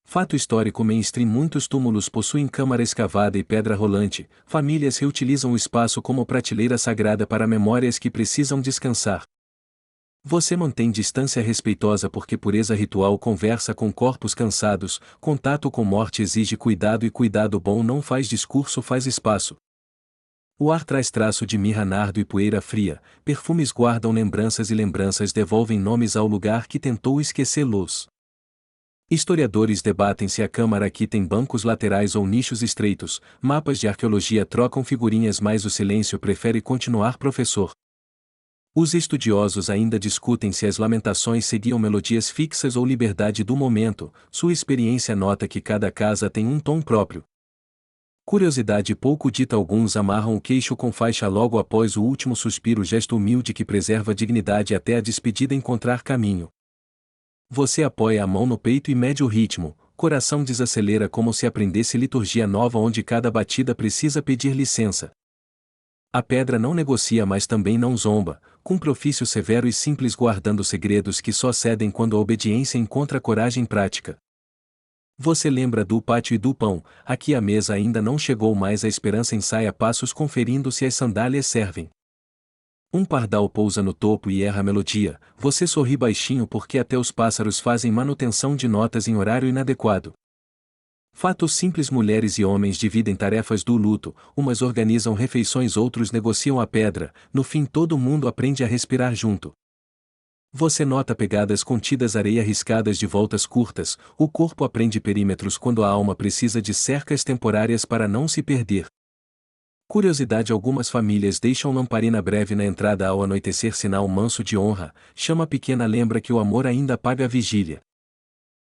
Fato histórico mainstream: muitos túmulos possuem câmara escavada e pedra rolante, famílias reutilizam o espaço como prateleira sagrada para memórias que precisam descansar. Você mantém distância respeitosa porque pureza ritual conversa com corpos cansados, contato com morte exige cuidado e cuidado bom não faz discurso, faz espaço. O ar traz traço de mirra, nardo e poeira fria, perfumes guardam lembranças e lembranças devolvem nomes ao lugar que tentou esquecê-los. Historiadores debatem se a câmara aqui tem bancos laterais ou nichos estreitos, mapas de arqueologia trocam figurinhas, mas o silêncio prefere continuar, professor. Os estudiosos ainda discutem se as lamentações seguiam melodias fixas ou liberdade do momento, sua experiência nota que cada casa tem um tom próprio. Curiosidade pouco dita: alguns amarram o queixo com faixa logo após o último suspiro, gesto humilde que preserva a dignidade até a despedida encontrar caminho. Você apoia a mão no peito e mede o ritmo, coração desacelera como se aprendesse liturgia nova onde cada batida precisa pedir licença. A pedra não negocia mas também não zomba, cumpre ofício severo e simples guardando segredos que só cedem quando a obediência encontra coragem prática. Você lembra do pátio e do pão, aqui a mesa ainda não chegou mas a esperança ensaia passos conferindo se as sandálias servem. Um pardal pousa no topo e erra a melodia, você sorri baixinho porque até os pássaros fazem manutenção de notas em horário inadequado. Fato simples: mulheres e homens dividem tarefas do luto, umas organizam refeições, outros negociam a pedra, no fim todo mundo aprende a respirar junto. Você nota pegadas contidas, areia riscadas de voltas curtas, o corpo aprende perímetros quando a alma precisa de cercas temporárias para não se perder. Curiosidade: algumas famílias deixam lamparina breve na entrada ao anoitecer, sinal manso de honra, chama pequena lembra que o amor ainda paga a vigília.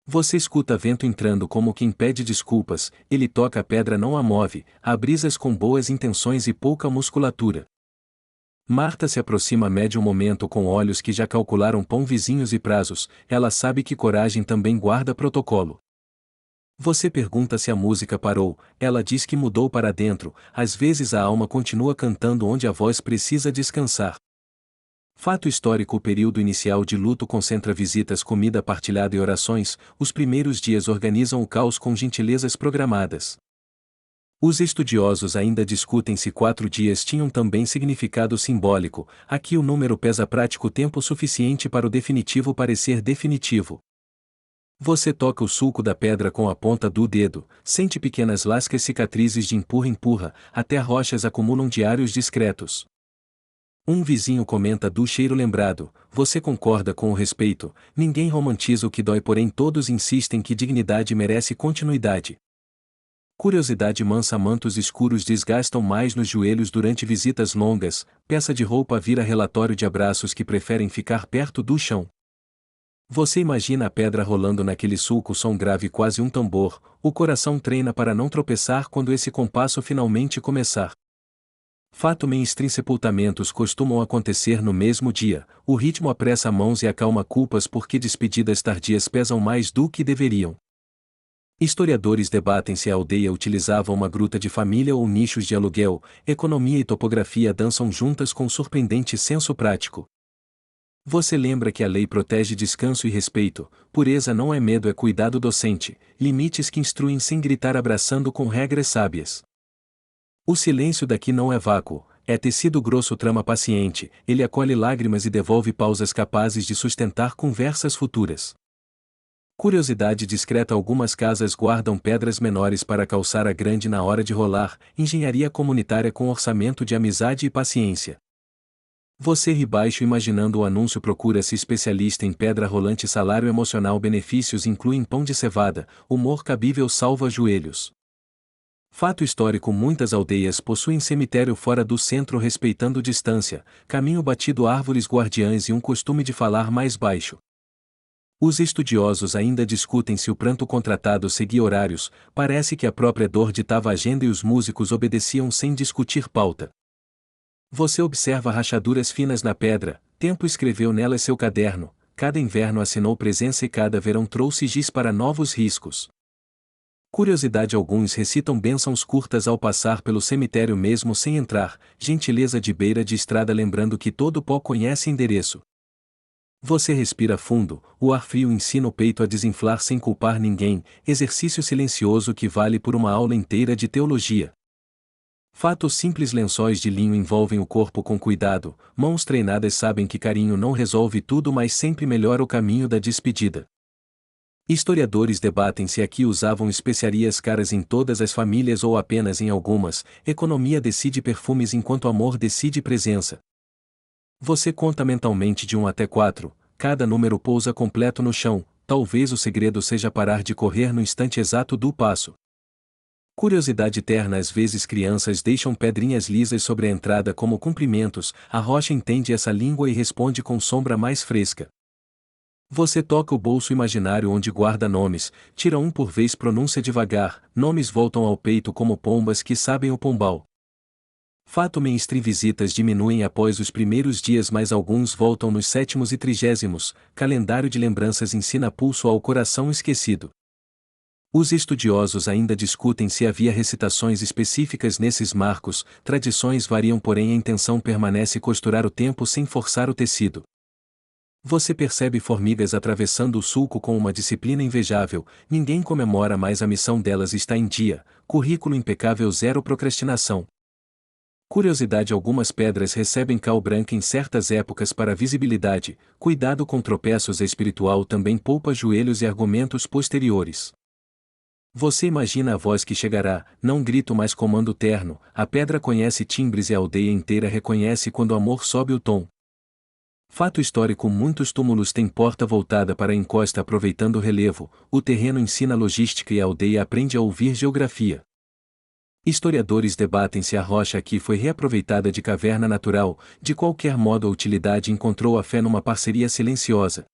Você escuta vento entrando como quem pede desculpas, ele toca a pedra, não a move, há brisas com boas intenções e pouca musculatura. Marta se aproxima, mede um momento com olhos que já calcularam pão, vizinhos e prazos, ela sabe que coragem também guarda protocolo. Você pergunta se a música parou, ela diz que mudou para dentro, às vezes a alma continua cantando onde a voz precisa descansar. Fato histórico: o período inicial de luto concentra visitas, comida partilhada e orações, os primeiros dias organizam o caos com gentilezas programadas. Os estudiosos ainda discutem se 4 dias tinham também significado simbólico, aqui o número pesa prático, tempo suficiente para o definitivo parecer definitivo. Você toca o sulco da pedra com a ponta do dedo, sente pequenas lascas, cicatrizes de empurra-empurra, até rochas acumulam diários discretos. Um vizinho comenta do cheiro lembrado, você concorda com o respeito, ninguém romantiza o que dói, porém todos insistem que dignidade merece continuidade. Curiosidade mansa. Mantos escuros desgastam mais nos joelhos durante visitas longas, peça de roupa vira relatório de abraços que preferem ficar perto do chão. Você imagina a pedra rolando naquele sulco, som grave quase um tambor, o coração treina para não tropeçar quando esse compasso finalmente começar. Fato mainstream. Sepultamentos costumam acontecer no mesmo dia, o ritmo apressa mãos e acalma culpas porque despedidas tardias pesam mais do que deveriam. Historiadores debatem se a aldeia utilizava uma gruta de família ou nichos de aluguel, economia e topografia dançam juntas com surpreendente senso prático. Você lembra que a lei protege descanso e respeito, pureza não é medo, é cuidado docente, limites que instruem sem gritar, abraçando com regras sábias. O silêncio daqui não é vácuo, é tecido grosso, trama paciente, ele acolhe lágrimas e devolve pausas capazes de sustentar conversas futuras. Curiosidade discreta. Algumas casas guardam pedras menores para calçar a grande na hora de rolar, engenharia comunitária com orçamento de amizade e paciência. Você ri baixo imaginando o anúncio: procura-se especialista em pedra rolante, salário emocional, benefícios incluem pão de cevada, humor cabível, salva joelhos. Fato histórico. Muitas aldeias possuem cemitério fora do centro, respeitando distância, caminho batido, árvores guardiãs e um costume de falar mais baixo. Os estudiosos ainda discutem se o pranto contratado seguia horários, parece que a própria dor ditava a agenda e os músicos obedeciam sem discutir pauta. Você observa rachaduras finas na pedra, tempo escreveu nelas seu caderno, cada inverno assinou presença e cada verão trouxe giz para novos riscos. Curiosidade. Alguns recitam bênçãos curtas ao passar pelo cemitério mesmo sem entrar, gentileza de beira de estrada, lembrando que todo pó conhece endereço. Você respira fundo, o ar frio ensina o peito a desinflar sem culpar ninguém, exercício silencioso que vale por uma aula inteira de teologia. Fato simples. Lençóis de linho envolvem o corpo com cuidado, mãos treinadas sabem que carinho não resolve tudo, mas sempre melhora o caminho da despedida. Historiadores debatem se aqui usavam especiarias caras em todas as famílias ou apenas em algumas, economia decide perfumes enquanto amor decide presença. Você conta mentalmente de 1 até 4, cada número pousa completo no chão, talvez o segredo seja parar de correr no instante exato do passo. Curiosidade terna. Às vezes crianças deixam pedrinhas lisas sobre a entrada como cumprimentos, a rocha entende essa língua e responde com sombra mais fresca. Você toca o bolso imaginário onde guarda nomes, tira um por vez, pronuncia devagar, nomes voltam ao peito como pombas que sabem o pombal. Fato mainstream. Visitas diminuem após os primeiros dias, mas alguns voltam nos 7º e 30º, calendário de lembranças ensina pulso ao coração esquecido. Os estudiosos ainda discutem se havia recitações específicas nesses marcos, tradições variam, porém a intenção permanece: costurar o tempo sem forçar o tecido. Você percebe formigas atravessando o sulco com uma disciplina invejável, ninguém comemora, mas a missão delas está em dia, currículo impecável, zero procrastinação. Curiosidade. Algumas pedras recebem cal branca em certas épocas para visibilidade, cuidado com tropeços. Espiritual também poupa joelhos e argumentos posteriores. Você imagina a voz que chegará, não grito mais, comando terno, a pedra conhece timbres e a aldeia inteira reconhece quando o amor sobe o tom. Fato histórico. Muitos túmulos têm porta voltada para a encosta, aproveitando o relevo, o terreno ensina logística e a aldeia aprende a ouvir geografia. Historiadores debatem se a rocha aqui foi reaproveitada de caverna natural, de qualquer modo a utilidade encontrou a fé numa parceria silenciosa.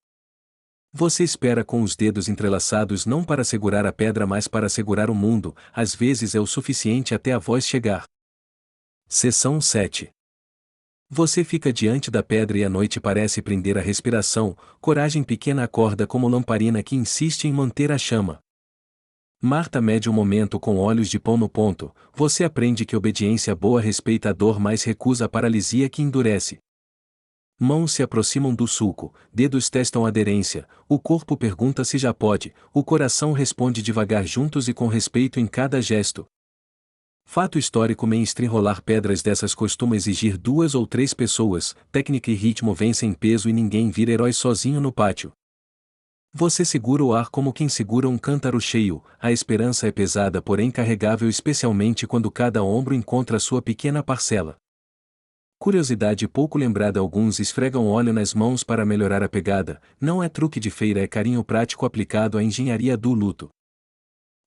Você espera com os dedos entrelaçados não para segurar a pedra mas para segurar o mundo, às vezes é o suficiente até a voz chegar. Seção 7. Você fica diante da pedra e a noite parece prender a respiração, coragem pequena acorda como lamparina que insiste em manter a chama. Marta mede um momento com olhos de pão no ponto, você aprende que obediência boa respeita a dor mas recusa a paralisia que endurece. Mãos se aproximam do sulco, dedos testam aderência, o corpo pergunta se já pode, o coração responde devagar, juntos e com respeito em cada gesto. Fato histórico. Mainstream. Rolar pedras dessas costuma exigir 2 ou 3 pessoas, técnica e ritmo vencem peso e ninguém vira herói sozinho no pátio. Você segura o ar como quem segura um cântaro cheio, a esperança é pesada porém carregável, especialmente quando cada ombro encontra sua pequena parcela. Curiosidade pouco lembrada. Alguns esfregam óleo nas mãos para melhorar a pegada, não é truque de feira, é carinho prático aplicado à engenharia do luto.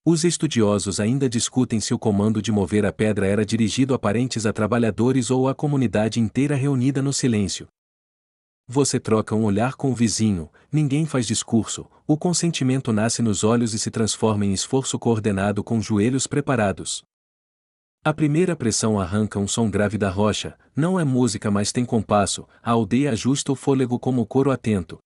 Os estudiosos ainda discutem se o comando de mover a pedra era dirigido a parentes a trabalhadores ou à comunidade inteira reunida no silêncio. Você troca um olhar com o vizinho, ninguém faz discurso, o consentimento nasce nos olhos e se transforma em esforço coordenado com joelhos preparados. A primeira pressão arranca um som grave da rocha, não é música mas tem compasso, a aldeia ajusta o fôlego como o coro atento.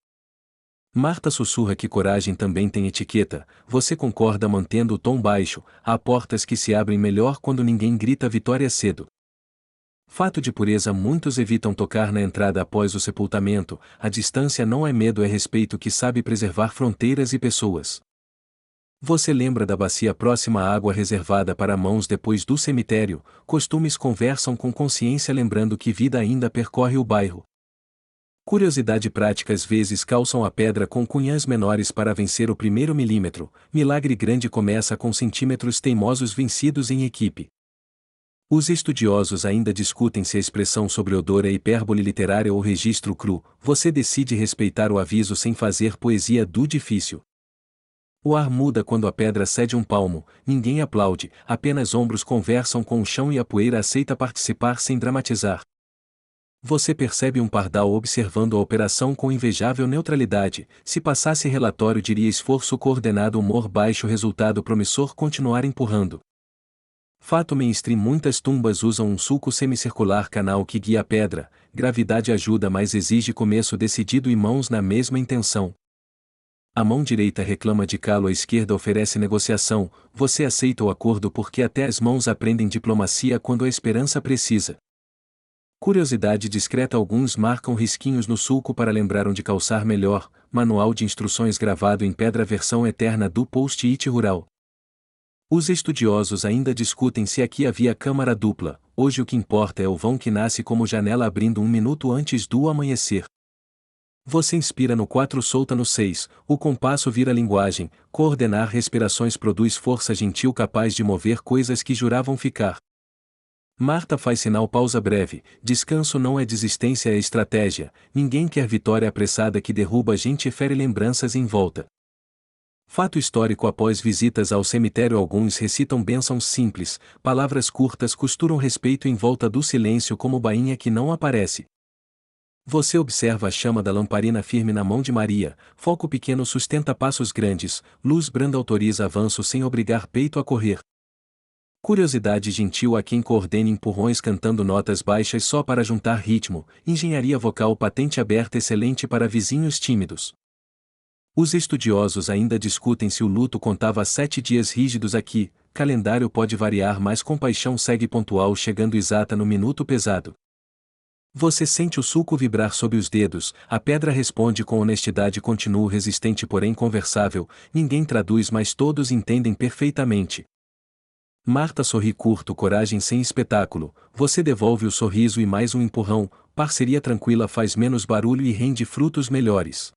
Marta sussurra que coragem também tem etiqueta, você concorda mantendo o tom baixo, há portas que se abrem melhor quando ninguém grita vitória cedo. Fato de pureza muitos evitam tocar na entrada após o sepultamento, a distância não é medo é respeito que sabe preservar fronteiras e pessoas. Você lembra da bacia próxima à água reservada para mãos depois do cemitério, costumes conversam com consciência lembrando que vida ainda percorre o bairro. Curiosidade prática às vezes calçam a pedra com cunhãs menores para vencer o primeiro milímetro, milagre grande começa com centímetros teimosos vencidos em equipe. Os estudiosos ainda discutem se a expressão sobre odor é hipérbole literária ou registro cru, você decide respeitar o aviso sem fazer poesia do difícil. O ar muda quando a pedra cede um palmo, ninguém aplaude, apenas ombros conversam com o chão e a poeira aceita participar sem dramatizar. Você percebe um pardal observando a operação com invejável neutralidade, se passasse relatório diria esforço coordenado humor baixo resultado promissor continuar empurrando. Fato mainstream muitas tumbas usam um sulco semicircular canal que guia a pedra, gravidade ajuda mas exige começo decidido e mãos na mesma intenção. A mão direita reclama de calo, a esquerda oferece negociação, você aceita o acordo porque até as mãos aprendem diplomacia quando a esperança precisa. Curiosidade discreta alguns marcam risquinhos no sulco para lembrar onde calçar melhor, manual de instruções gravado em pedra versão eterna do post-it rural. Os estudiosos ainda discutem se aqui havia câmara dupla, hoje o que importa é o vão que nasce como janela abrindo um minuto antes do amanhecer. Você inspira no 4 solta no 6, o compasso vira linguagem, coordenar respirações produz força gentil capaz de mover coisas que juravam ficar. Marta faz sinal pausa breve, descanso não é desistência é estratégia, ninguém quer vitória apressada que derruba gente e fere lembranças em volta. Fato histórico após visitas ao cemitério alguns recitam bênçãos simples, palavras curtas costuram respeito em volta do silêncio como bainha que não aparece. Você observa a chama da lamparina firme na mão de Maria, foco pequeno sustenta passos grandes, luz branda autoriza avanço sem obrigar peito a correr. Curiosidade gentil a quem coordena empurrões cantando notas baixas só para juntar ritmo, engenharia vocal patente aberta excelente para vizinhos tímidos. Os estudiosos ainda discutem se o luto contava 7 dias rígidos aqui, calendário pode variar mas compaixão segue pontual chegando exata no minuto pesado. Você sente o sulco vibrar sob os dedos, a pedra responde com honestidade continuo resistente porém conversável, ninguém traduz mas todos entendem perfeitamente. Marta sorri curto coragem sem espetáculo, você devolve o sorriso e mais um empurrão, parceria tranquila faz menos barulho e rende frutos melhores.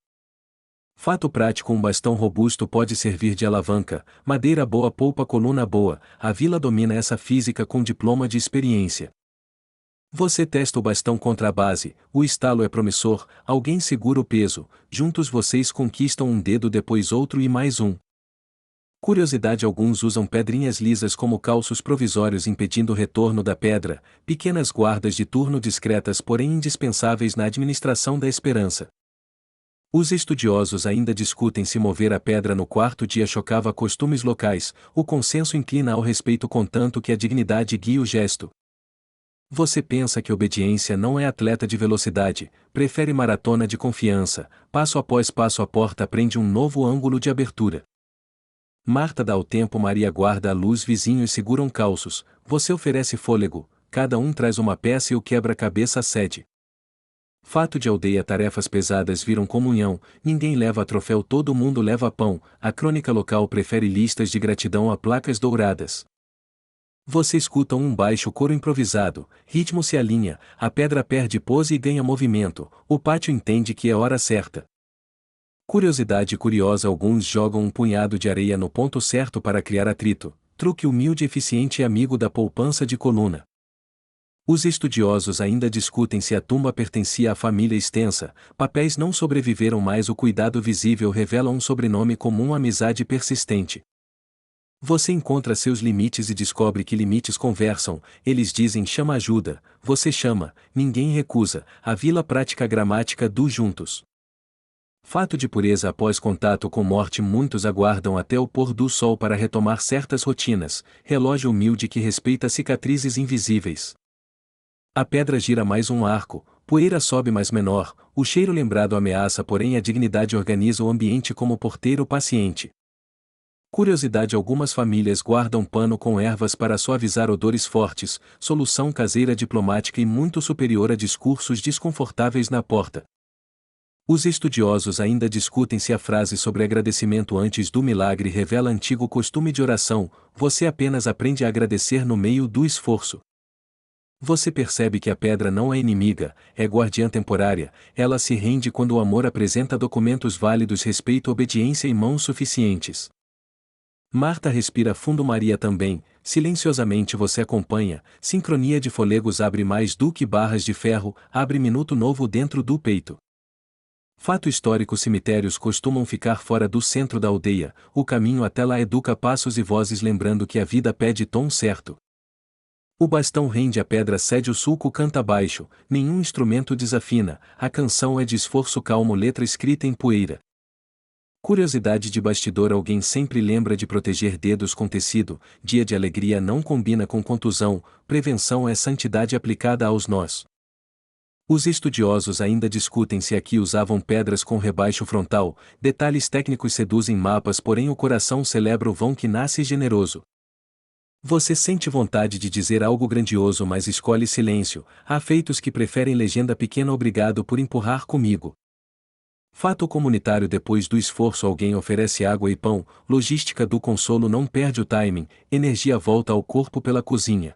Fato prático um bastão robusto pode servir de alavanca, madeira boa poupa coluna boa, a vila domina essa física com diploma de experiência. Você testa o bastão contra a base, o estalo é promissor, alguém segura o peso, juntos vocês conquistam um dedo depois outro e mais um. Curiosidade alguns usam pedrinhas lisas como calços provisórios impedindo o retorno da pedra, pequenas guardas de turno discretas porém indispensáveis na administração da esperança. Os estudiosos ainda discutem se mover a pedra no quarto dia chocava costumes locais, o consenso inclina ao respeito contanto que a dignidade guie o gesto. Você pensa que obediência não é atleta de velocidade, prefere maratona de confiança, passo após passo a porta prende um novo ângulo de abertura. Marta dá o tempo Maria guarda a luz vizinhos seguram calços, você oferece fôlego, cada um traz uma peça e o quebra-cabeça cede. Fato de aldeia tarefas pesadas viram comunhão, ninguém leva troféu todo mundo leva pão, a crônica local prefere listas de gratidão a placas douradas. Você escuta um baixo coro improvisado, ritmo se alinha, a pedra perde pose e ganha movimento, o pátio entende que é hora certa. Curiosidade curiosa alguns jogam um punhado de areia no ponto certo para criar atrito, truque humilde eficiente e amigo da poupança de coluna. Os estudiosos ainda discutem se a tumba pertencia à família extensa, papéis não sobreviveram mas o cuidado visível revela um sobrenome comum amizade persistente. Você encontra seus limites e descobre que limites conversam, eles dizem chama ajuda, você chama, ninguém recusa, a vila prática a gramática do juntos. Fato de pureza após contato com morte muitos aguardam até o pôr do sol para retomar certas rotinas, relógio humilde que respeita cicatrizes invisíveis. A pedra gira mais um arco, poeira sobe mais menor, o cheiro lembrado ameaça porém a dignidade organiza o ambiente como porteiro paciente. Curiosidade: algumas famílias guardam pano com ervas para suavizar odores fortes, solução caseira diplomática e muito superior a discursos desconfortáveis na porta. Os estudiosos ainda discutem se a frase sobre agradecimento antes do milagre revela antigo costume de oração, você apenas aprende a agradecer no meio do esforço. Você percebe que a pedra não é inimiga, é guardiã temporária, ela se rende quando o amor apresenta documentos válidos, respeito, obediência e mãos suficientes. Marta respira fundo, Maria também, silenciosamente você acompanha, sincronia de fôlegos abre mais do que barras de ferro, abre minuto novo dentro do peito. Fato histórico: cemitérios costumam ficar fora do centro da aldeia, o caminho até lá educa passos e vozes lembrando que a vida pede tom certo. O bastão rende, a pedra cede, o sulco canta baixo, nenhum instrumento desafina, a canção é de esforço calmo, letra escrita em poeira. Curiosidade de bastidor: alguém sempre lembra de proteger dedos com tecido, dia de alegria não combina com contusão, prevenção é santidade aplicada aos nós. Os estudiosos ainda discutem se aqui usavam pedras com rebaixo frontal, detalhes técnicos seduzem mapas, porém o coração celebra o vão que nasce generoso. Você sente vontade de dizer algo grandioso, mas escolhe silêncio, há feitos que preferem legenda pequena, obrigado por empurrar comigo. Fato comunitário: depois do esforço alguém oferece água e pão, logística do consolo não perde o timing, energia volta ao corpo pela cozinha.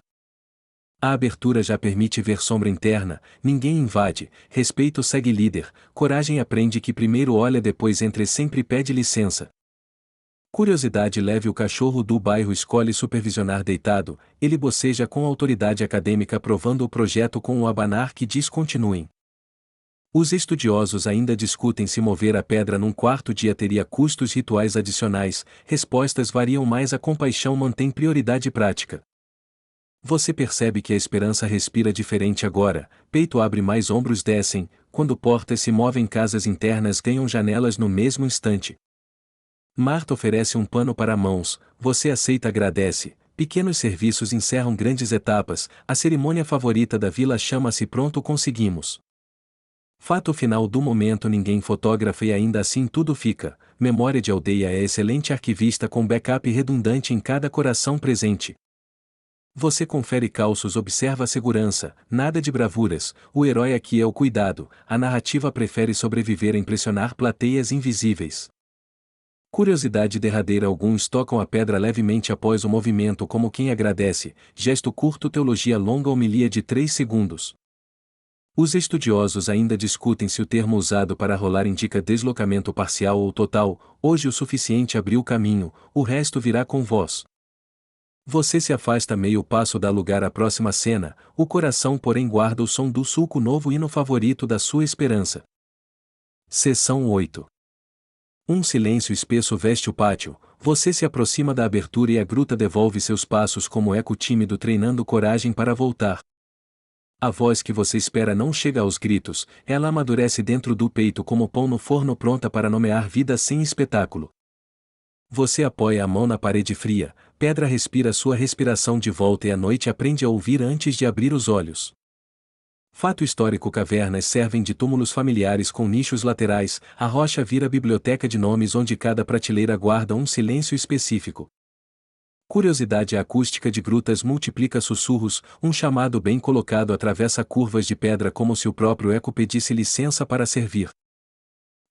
A abertura já permite ver sombra interna, ninguém invade, respeito segue líder, coragem aprende que primeiro olha depois entra e sempre pede licença. Curiosidade: leve o cachorro do bairro escolhe supervisionar deitado, ele boceja com autoridade acadêmica aprovando o projeto com o abanar que diz continuem. Os estudiosos ainda discutem se mover a pedra num quarto dia teria custos rituais adicionais, respostas variam, mas a compaixão mantém prioridade prática. Você percebe que a esperança respira diferente agora, peito abre mais, ombros descem, quando portas se movem, casas internas ganham janelas no mesmo instante. Marta oferece um pano para mãos, você aceita, agradece, pequenos serviços encerram grandes etapas, a cerimônia favorita da vila chama-se pronto, conseguimos. Fato final do momento: ninguém fotografa e ainda assim tudo fica. Memória de aldeia é excelente arquivista com backup redundante em cada coração presente. Você confere calços, observa a segurança, nada de bravuras, o herói aqui é o cuidado, a narrativa prefere sobreviver a impressionar plateias invisíveis. Curiosidade derradeira: alguns tocam a pedra levemente após o movimento como quem agradece, gesto curto, teologia longa, homilia de 3 segundos. Os estudiosos ainda discutem se o termo usado para rolar indica deslocamento parcial ou total, hoje o suficiente abriu o caminho, o resto virá com vós. Você se afasta meio passo, dá lugar à próxima cena, o coração porém guarda o som do sulco novo, hino favorito da sua esperança. Seção 8. Um silêncio espesso veste o pátio, você se aproxima da abertura e a gruta devolve seus passos como eco tímido, treinando coragem para voltar. A voz que você espera não chega aos gritos, ela amadurece dentro do peito como pão no forno, pronta para nomear vida sem espetáculo. Você apoia a mão na parede fria, pedra respira sua respiração de volta e a noite aprende a ouvir antes de abrir os olhos. Fato histórico: cavernas servem de túmulos familiares com nichos laterais, a rocha vira biblioteca de nomes onde cada prateleira guarda um silêncio específico. Curiosidade: a acústica de grutas multiplica sussurros, um chamado bem colocado atravessa curvas de pedra como se o próprio eco pedisse licença para servir.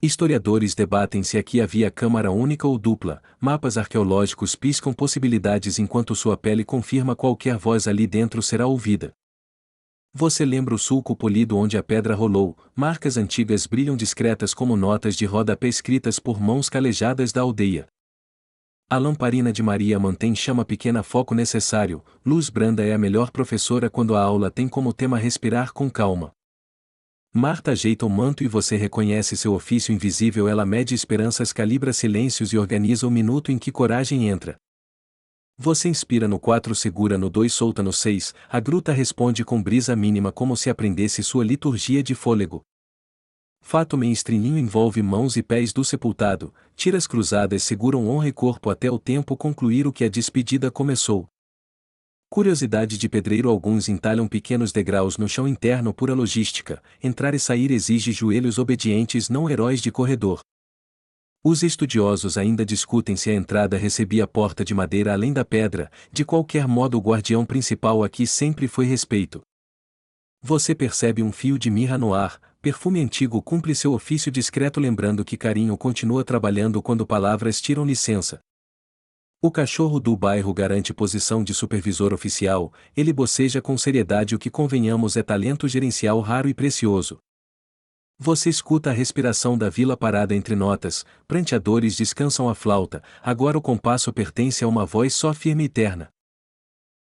Historiadores debatem se aqui havia câmara única ou dupla, mapas arqueológicos piscam possibilidades enquanto sua pele confirma qualquer voz ali dentro será ouvida. Você lembra o sulco polido onde a pedra rolou, marcas antigas brilham discretas como notas de rodapé escritas por mãos calejadas da aldeia. A lamparina de Maria mantém chama pequena, foco necessário, luz branda é a melhor professora quando a aula tem como tema respirar com calma. Marta ajeita o manto e você reconhece seu ofício invisível, ela mede esperanças, calibra silêncios e organiza o minuto em que coragem entra. Você inspira no 4, segura no 2, solta no 6, a gruta responde com brisa mínima como se aprendesse sua liturgia de fôlego. Fato mainstream envolve mãos e pés do sepultado, tiras cruzadas seguram honra e corpo até o tempo concluir o que a despedida começou. Curiosidade de pedreiro: alguns entalham pequenos degraus no chão interno pura logística, entrar e sair exige joelhos obedientes não heróis de corredor. Os estudiosos ainda discutem se a entrada recebia porta de madeira além da pedra, de qualquer modo o guardião principal aqui sempre foi respeito. Você percebe um fio de mirra no ar, perfume antigo cumpre seu ofício discreto lembrando que carinho continua trabalhando quando palavras tiram licença. O cachorro do bairro garante posição de supervisor oficial, ele boceja com seriedade o que convenhamos é talento gerencial raro e precioso. Você escuta a respiração da vila parada entre notas, pranteadores descansam a flauta, agora o compasso pertence a uma voz só firme e terna.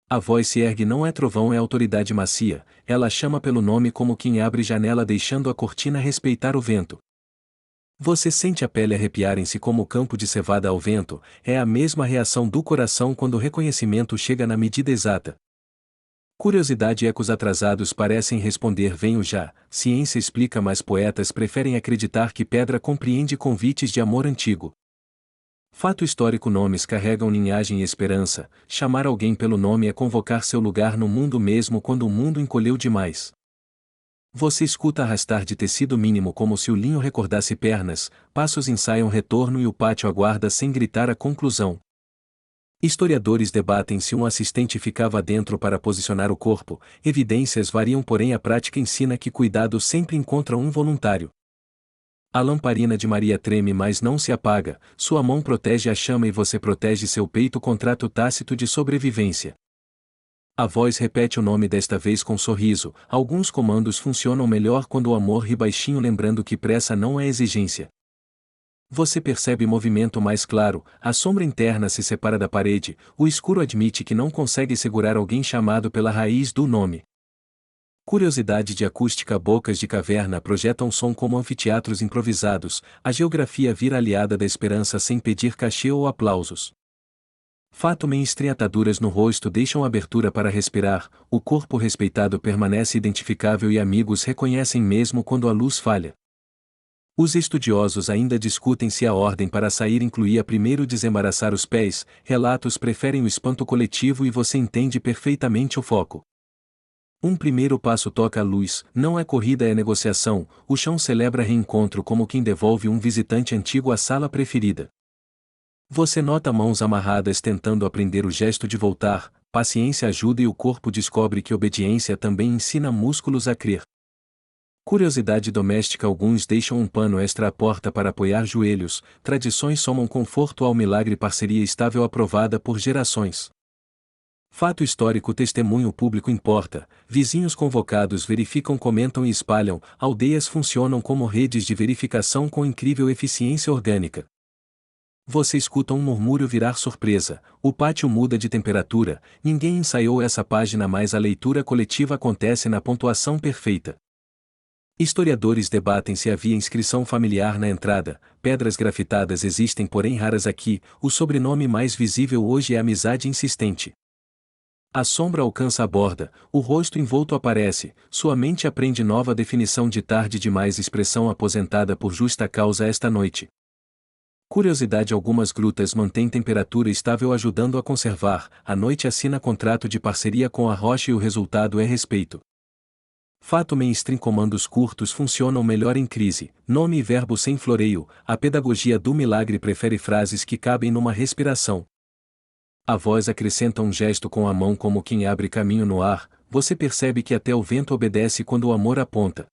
A voz se ergue, não é trovão, é autoridade macia, ela chama pelo nome como quem abre janela deixando a cortina respeitar o vento. Você sente a pele arrepiarem-se como o campo de cevada ao vento, é a mesma reação do coração quando o reconhecimento chega na medida exata. Curiosidade: ecos atrasados parecem responder venho já, ciência explica mas poetas preferem acreditar que pedra compreende convites de amor antigo. Fato histórico: nomes carregam linhagem e esperança, chamar alguém pelo nome é convocar seu lugar no mundo mesmo quando o mundo encolheu demais. Você escuta arrastar de tecido mínimo como se o linho recordasse pernas, passos ensaiam retorno e o pátio aguarda sem gritar a conclusão. Historiadores debatem se um assistente ficava dentro para posicionar o corpo, evidências variam porém a prática ensina que cuidado sempre encontra um voluntário. A lamparina de Maria treme mas não se apaga, sua mão protege a chama e você protege seu peito, contrato tácito de sobrevivência. A voz repete o nome desta vez com sorriso, alguns comandos funcionam melhor quando o amor ri baixinho lembrando que pressa não é exigência. Você percebe movimento mais claro, a sombra interna se separa da parede, o escuro admite que não consegue segurar alguém chamado pela raiz do nome. Curiosidade de acústica: bocas de caverna projetam som como anfiteatros improvisados, a geografia vira aliada da esperança sem pedir cachê ou aplausos. Fato mainstream: ataduras no rosto deixam abertura para respirar, o corpo respeitado permanece identificável e amigos reconhecem mesmo quando a luz falha. Os estudiosos ainda discutem se a ordem para sair incluía primeiro desembaraçar os pés, relatos preferem o espanto coletivo e você entende perfeitamente o foco. Um primeiro passo toca a luz, não é corrida, é negociação, o chão celebra reencontro como quem devolve um visitante antigo à sala preferida. Você nota mãos amarradas tentando aprender o gesto de voltar, paciência ajuda e o corpo descobre que obediência também ensina músculos a crer. Curiosidade doméstica: alguns deixam um pano extra à porta para apoiar joelhos, tradições somam conforto ao milagre, parceria estável aprovada por gerações. Fato histórico: testemunho público importa, vizinhos convocados verificam, comentam e espalham, aldeias funcionam como redes de verificação com incrível eficiência orgânica. Você escuta um murmúrio virar surpresa, o pátio muda de temperatura, ninguém ensaiou essa página mas a leitura coletiva acontece na pontuação perfeita. Historiadores debatem se havia inscrição familiar na entrada, pedras grafitadas existem porém raras aqui, o sobrenome mais visível hoje é amizade insistente. A sombra alcança a borda, o rosto envolto aparece, sua mente aprende nova definição de tarde demais, expressão aposentada por justa causa esta noite. Curiosidade: algumas grutas mantêm temperatura estável ajudando a conservar, a noite assina contrato de parceria com a rocha e o resultado é respeito. Fato mainstream: comandos curtos funcionam melhor em crise, nome e verbo sem floreio, a pedagogia do milagre prefere frases que cabem numa respiração. A voz acrescenta um gesto com a mão como quem abre caminho no ar, você percebe que até o vento obedece quando o amor aponta.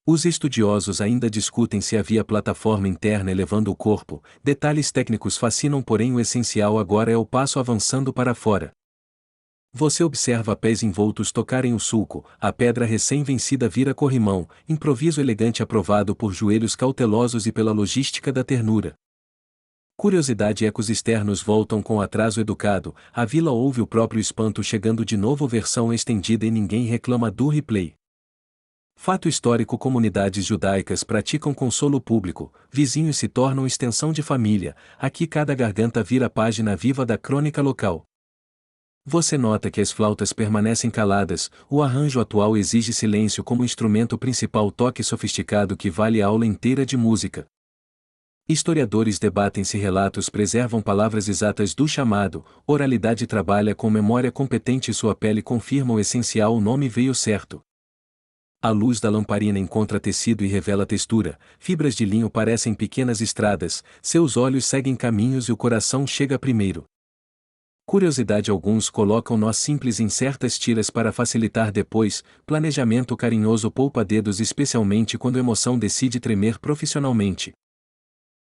Os estudiosos ainda discutem se havia plataforma interna elevando o corpo, detalhes técnicos fascinam porém o essencial agora é o passo avançando para fora. Você observa pés envoltos tocarem o sulco, a pedra recém-vencida vira corrimão, improviso elegante aprovado por joelhos cautelosos e pela logística da ternura. Curiosidade: ecos externos voltam com atraso educado, a vila ouve o próprio espanto chegando de novo, versão estendida e ninguém reclama do replay. Fato histórico: comunidades judaicas praticam consolo público, vizinhos se tornam extensão de família, aqui cada garganta vira página viva da crônica local. Você nota que as flautas permanecem caladas, o arranjo atual exige silêncio como instrumento principal, toque sofisticado que vale a aula inteira de música. Historiadores debatem se relatos preservam palavras exatas do chamado, oralidade trabalha com memória competente e sua pele confirma o essencial: o nome veio certo. A luz da lamparina encontra tecido e revela textura, fibras de linho parecem pequenas estradas, seus olhos seguem caminhos e o coração chega primeiro. Curiosidade: alguns colocam nós simples em certas tiras para facilitar depois, planejamento carinhoso poupa dedos especialmente quando a emoção decide tremer profissionalmente.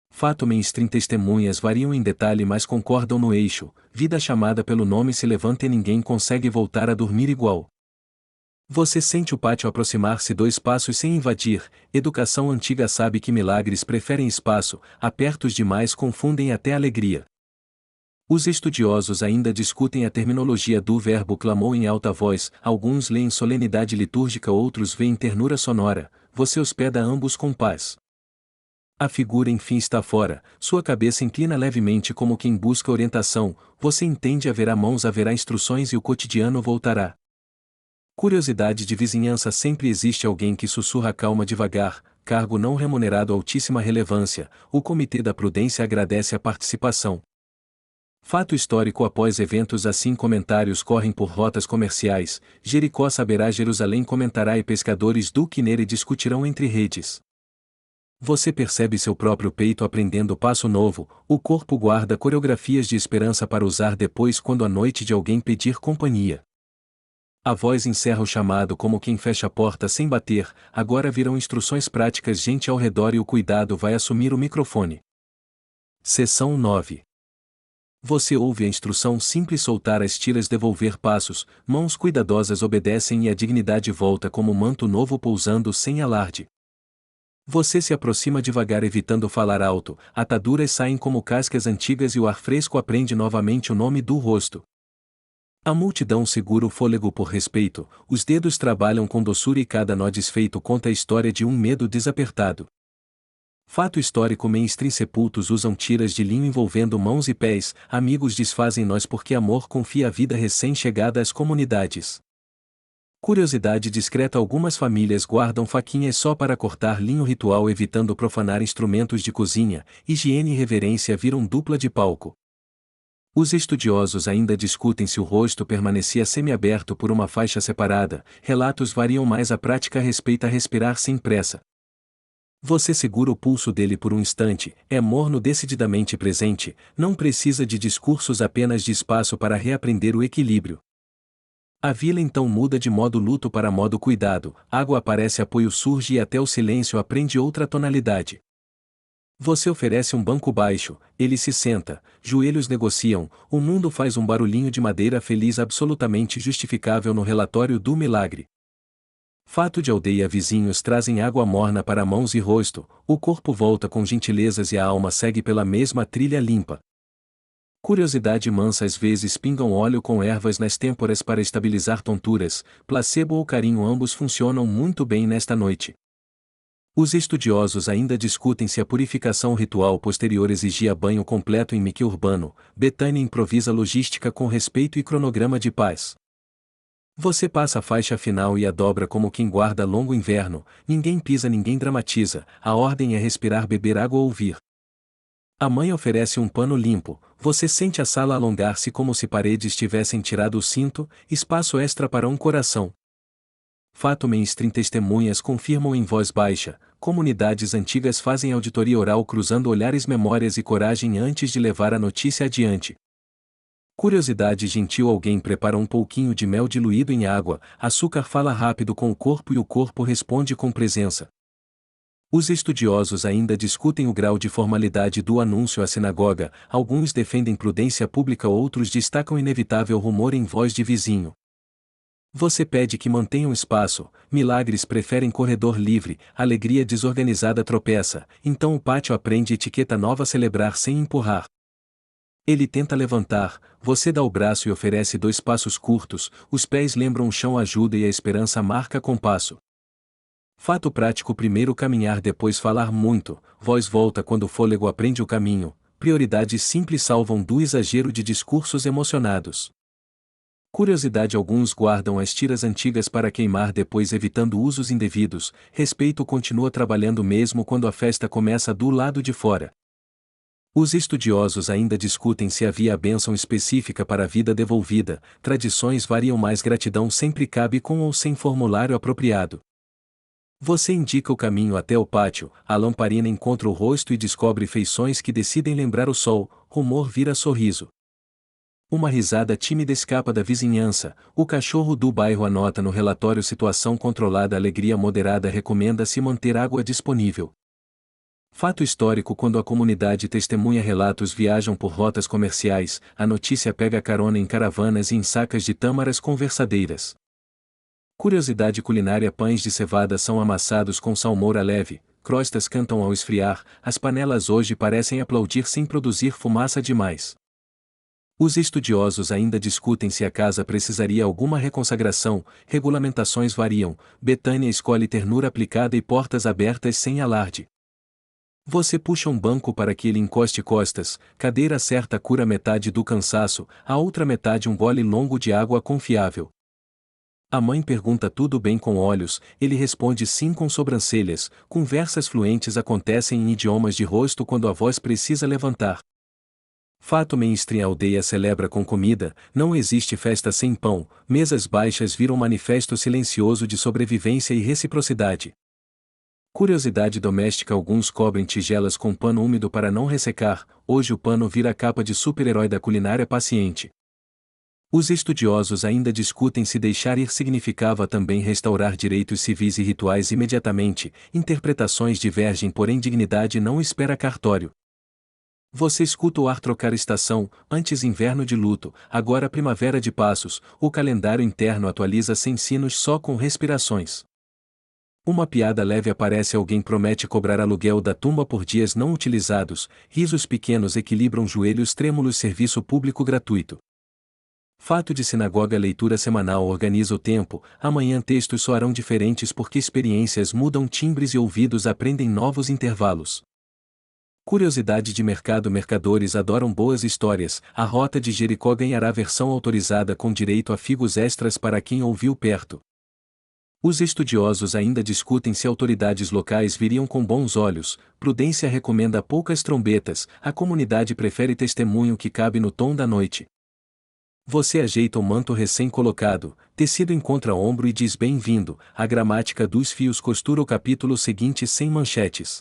Fato: mainstream testemunhas variam em detalhe mas concordam no eixo, vida chamada pelo nome se levanta e ninguém consegue voltar a dormir igual. Você sente o pátio aproximar-se 2 passos sem invadir, educação antiga sabe que milagres preferem espaço, apertos demais confundem até alegria. Os estudiosos ainda discutem a terminologia do verbo clamou em alta voz, alguns leem solenidade litúrgica, outros veem ternura sonora, você hospeda ambos com paz. A figura enfim está fora, sua cabeça inclina levemente como quem busca orientação, você entende: haverá mãos, haverá instruções e o cotidiano voltará. Curiosidade de vizinhança: sempre existe alguém que sussurra calma devagar, cargo não remunerado, altíssima relevância, o Comitê da Prudência agradece a participação. Fato histórico: após eventos assim comentários correm por rotas comerciais, Jericó saberá, Jerusalém comentará e pescadores do Quinére discutirão entre redes. Você percebe seu próprio peito aprendendo passo novo, o corpo guarda coreografias de esperança para usar depois quando a noite de alguém pedir companhia. A voz encerra o chamado como quem fecha a porta sem bater, agora virão instruções práticas, gente ao redor e o cuidado vai assumir o microfone. Seção 9. Você ouve a instrução simples: soltar as tiras, devolver passos, mãos cuidadosas obedecem e a dignidade volta como manto novo pousando sem alarde. Você se aproxima devagar evitando falar alto, ataduras saem como cascas antigas e o ar fresco aprende novamente o nome do rosto. A multidão segura o fôlego por respeito, os dedos trabalham com doçura e cada nó desfeito conta a história de um medo desapertado. Fato histórico: mainstream sepultos usam tiras de linho envolvendo mãos e pés, amigos desfazem nós porque amor confia a vida recém-chegada às comunidades. Curiosidade discreta: algumas famílias guardam faquinhas só para cortar linho ritual evitando profanar instrumentos de cozinha, higiene e reverência viram dupla de palco. Os estudiosos ainda discutem se o rosto permanecia semiaberto por uma faixa separada, relatos variam mas a prática respeita respirar sem pressa. Você segura o pulso dele por um instante, é morno decididamente presente, não precisa de discursos, apenas de espaço para reaprender o equilíbrio. A vila então muda de modo luto para modo cuidado, água aparece, apoio surge e até o silêncio aprende outra tonalidade. Você oferece um banco baixo, ele se senta, joelhos negociam, o mundo faz um barulhinho de madeira feliz absolutamente justificável no relatório do milagre. Fato de aldeia: vizinhos trazem água morna para mãos e rosto, o corpo volta com gentilezas e a alma segue pela mesma trilha limpa. Curiosidade mansa: às vezes pingam óleo com ervas nas têmporas para estabilizar tonturas, placebo ou carinho ambos funcionam muito bem nesta noite. Os estudiosos ainda discutem se a purificação ritual posterior exigia banho completo em Mickey urbano, Betânia improvisa logística com respeito e cronograma de paz. Você passa a faixa final e a dobra como quem guarda longo inverno, ninguém pisa, ninguém dramatiza, a ordem é respirar, beber água, ouvir. A mãe oferece um pano limpo, você sente a sala alongar-se como se paredes tivessem tirado o cinto, espaço extra para um coração. Fato mainstream: testemunhas confirmam em voz baixa, comunidades antigas fazem auditoria oral cruzando olhares, memórias e coragem antes de levar a notícia adiante. Curiosidade gentil: alguém prepara um pouquinho de mel diluído em água, açúcar fala rápido com o corpo e o corpo responde com presença. Os estudiosos ainda discutem o grau de formalidade do anúncio à sinagoga, alguns defendem prudência pública, outros destacam inevitável rumor em voz de vizinho. Você pede que mantenham espaço, milagres preferem corredor livre, alegria desorganizada tropeça, então o pátio aprende etiqueta nova: celebrar sem empurrar. Ele tenta levantar, você dá o braço e oferece 2 passos curtos, os pés lembram o chão, ajuda e a esperança marca compasso. Fato prático: primeiro caminhar, depois falar muito, voz volta quando o fôlego aprende o caminho, prioridades simples salvam do exagero de discursos emocionados. Curiosidade: alguns guardam as tiras antigas para queimar depois, evitando usos indevidos. Respeito: continua trabalhando mesmo quando a festa começa do lado de fora. Os estudiosos ainda discutem se havia a bênção específica para a vida devolvida. Tradições variam, mas gratidão sempre cabe com ou sem formulário apropriado. Você indica o caminho até o pátio, a lamparina encontra o rosto e descobre feições que decidem lembrar o sol, rumor vira sorriso. Uma risada tímida escapa da vizinhança, o cachorro do bairro anota no relatório situação controlada, alegria moderada, recomenda-se manter água disponível. Fato histórico: quando a comunidade testemunha relatos, viajam por rotas comerciais, a notícia pega carona em caravanas e em sacas de tâmaras conversadeiras. Curiosidade culinária: pães de cevada são amassados com salmoura leve, crostas cantam ao esfriar, as panelas hoje parecem aplaudir sem produzir fumaça demais. Os estudiosos ainda discutem se a casa precisaria alguma reconsagração, regulamentações variam, Betânia escolhe ternura aplicada e portas abertas sem alarde. Você puxa um banco para que ele encoste costas, cadeira certa cura metade do cansaço, a outra metade um gole longo de água confiável. A mãe pergunta: tudo bem com olhos? Ele responde sim com sobrancelhas. Conversas fluentes acontecem em idiomas de rosto quando a voz precisa levantar. Fato mainstream: a aldeia celebra com comida, não existe festa sem pão, mesas baixas viram manifesto silencioso de sobrevivência e reciprocidade. Curiosidade doméstica: alguns cobrem tigelas com pano úmido para não ressecar, hoje o pano vira capa de super-herói da culinária paciente. Os estudiosos ainda discutem se deixar ir significava também restaurar direitos civis e rituais imediatamente, interpretações divergem, porém dignidade não espera cartório. Você escuta o ar trocar estação, antes inverno de luto, agora primavera de passos, o calendário interno atualiza sem sinos, só com respirações. Uma piada leve aparece, alguém promete cobrar aluguel da tumba por dias não utilizados, risos pequenos equilibram joelhos trêmulos, serviço público gratuito. Fato de sinagoga: leitura semanal organiza o tempo, amanhã textos soarão diferentes porque experiências mudam, timbres e ouvidos aprendem novos intervalos. Curiosidade de mercado: mercadores adoram boas histórias, a rota de Jericó ganhará versão autorizada com direito a figos extras para quem ouviu perto. Os estudiosos ainda discutem se autoridades locais viriam com bons olhos, prudência recomenda poucas trombetas, a comunidade prefere testemunho que cabe no tom da noite. Você ajeita o manto recém-colocado, tecido encontra ombro e diz bem-vindo, a gramática dos fios costura o capítulo seguinte sem manchetes.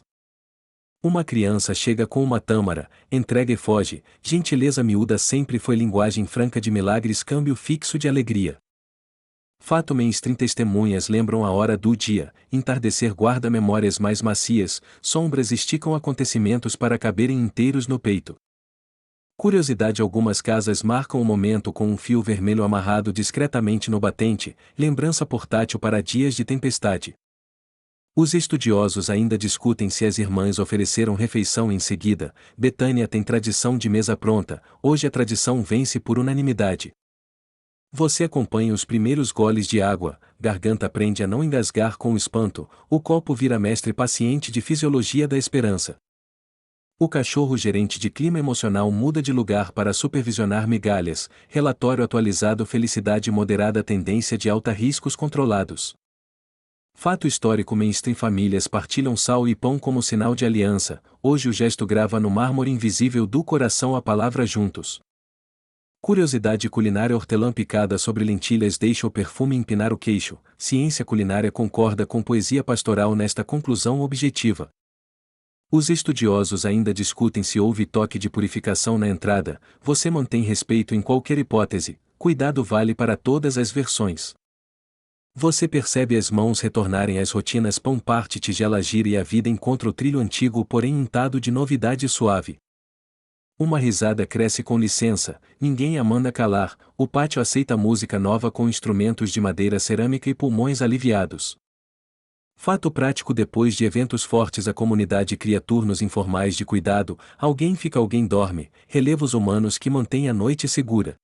Uma criança chega com uma tâmara, entrega e foge, gentileza miúda sempre foi linguagem franca de milagres, câmbio fixo de alegria. Fato mainstream: testemunhas lembram a hora do dia, entardecer guarda memórias mais macias, sombras esticam acontecimentos para caberem inteiros no peito. Curiosidade: algumas casas marcam o momento com um fio vermelho amarrado discretamente no batente, lembrança portátil para dias de tempestade. Os estudiosos ainda discutem se as irmãs ofereceram refeição em seguida, Betânia tem tradição de mesa pronta, hoje a tradição vence por unanimidade. Você acompanha os primeiros goles de água, garganta aprende a não engasgar com o espanto, o copo vira mestre paciente de fisiologia da esperança. O cachorro gerente de clima emocional muda de lugar para supervisionar migalhas, relatório atualizado felicidade moderada tendência de alta riscos controlados. Fato histórico mainstream: famílias partilham sal e pão como sinal de aliança, hoje o gesto grava no mármore invisível do coração a palavra juntos. Curiosidade culinária: hortelã picada sobre lentilhas deixa o perfume empinar o queixo, ciência culinária concorda com poesia pastoral nesta conclusão objetiva. Os estudiosos ainda discutem se houve toque de purificação na entrada, você mantém respeito em qualquer hipótese, cuidado vale para todas as versões. Você percebe as mãos retornarem às rotinas, pão parte tigela gira e a vida encontra o trilho antigo porém untado de novidade suave. Uma risada cresce com licença, ninguém a manda calar, o pátio aceita música nova com instrumentos de madeira cerâmica e pulmões aliviados. Fato prático: depois de eventos fortes a comunidade cria turnos informais de cuidado, alguém fica alguém dorme, relevos humanos que mantêm a noite segura.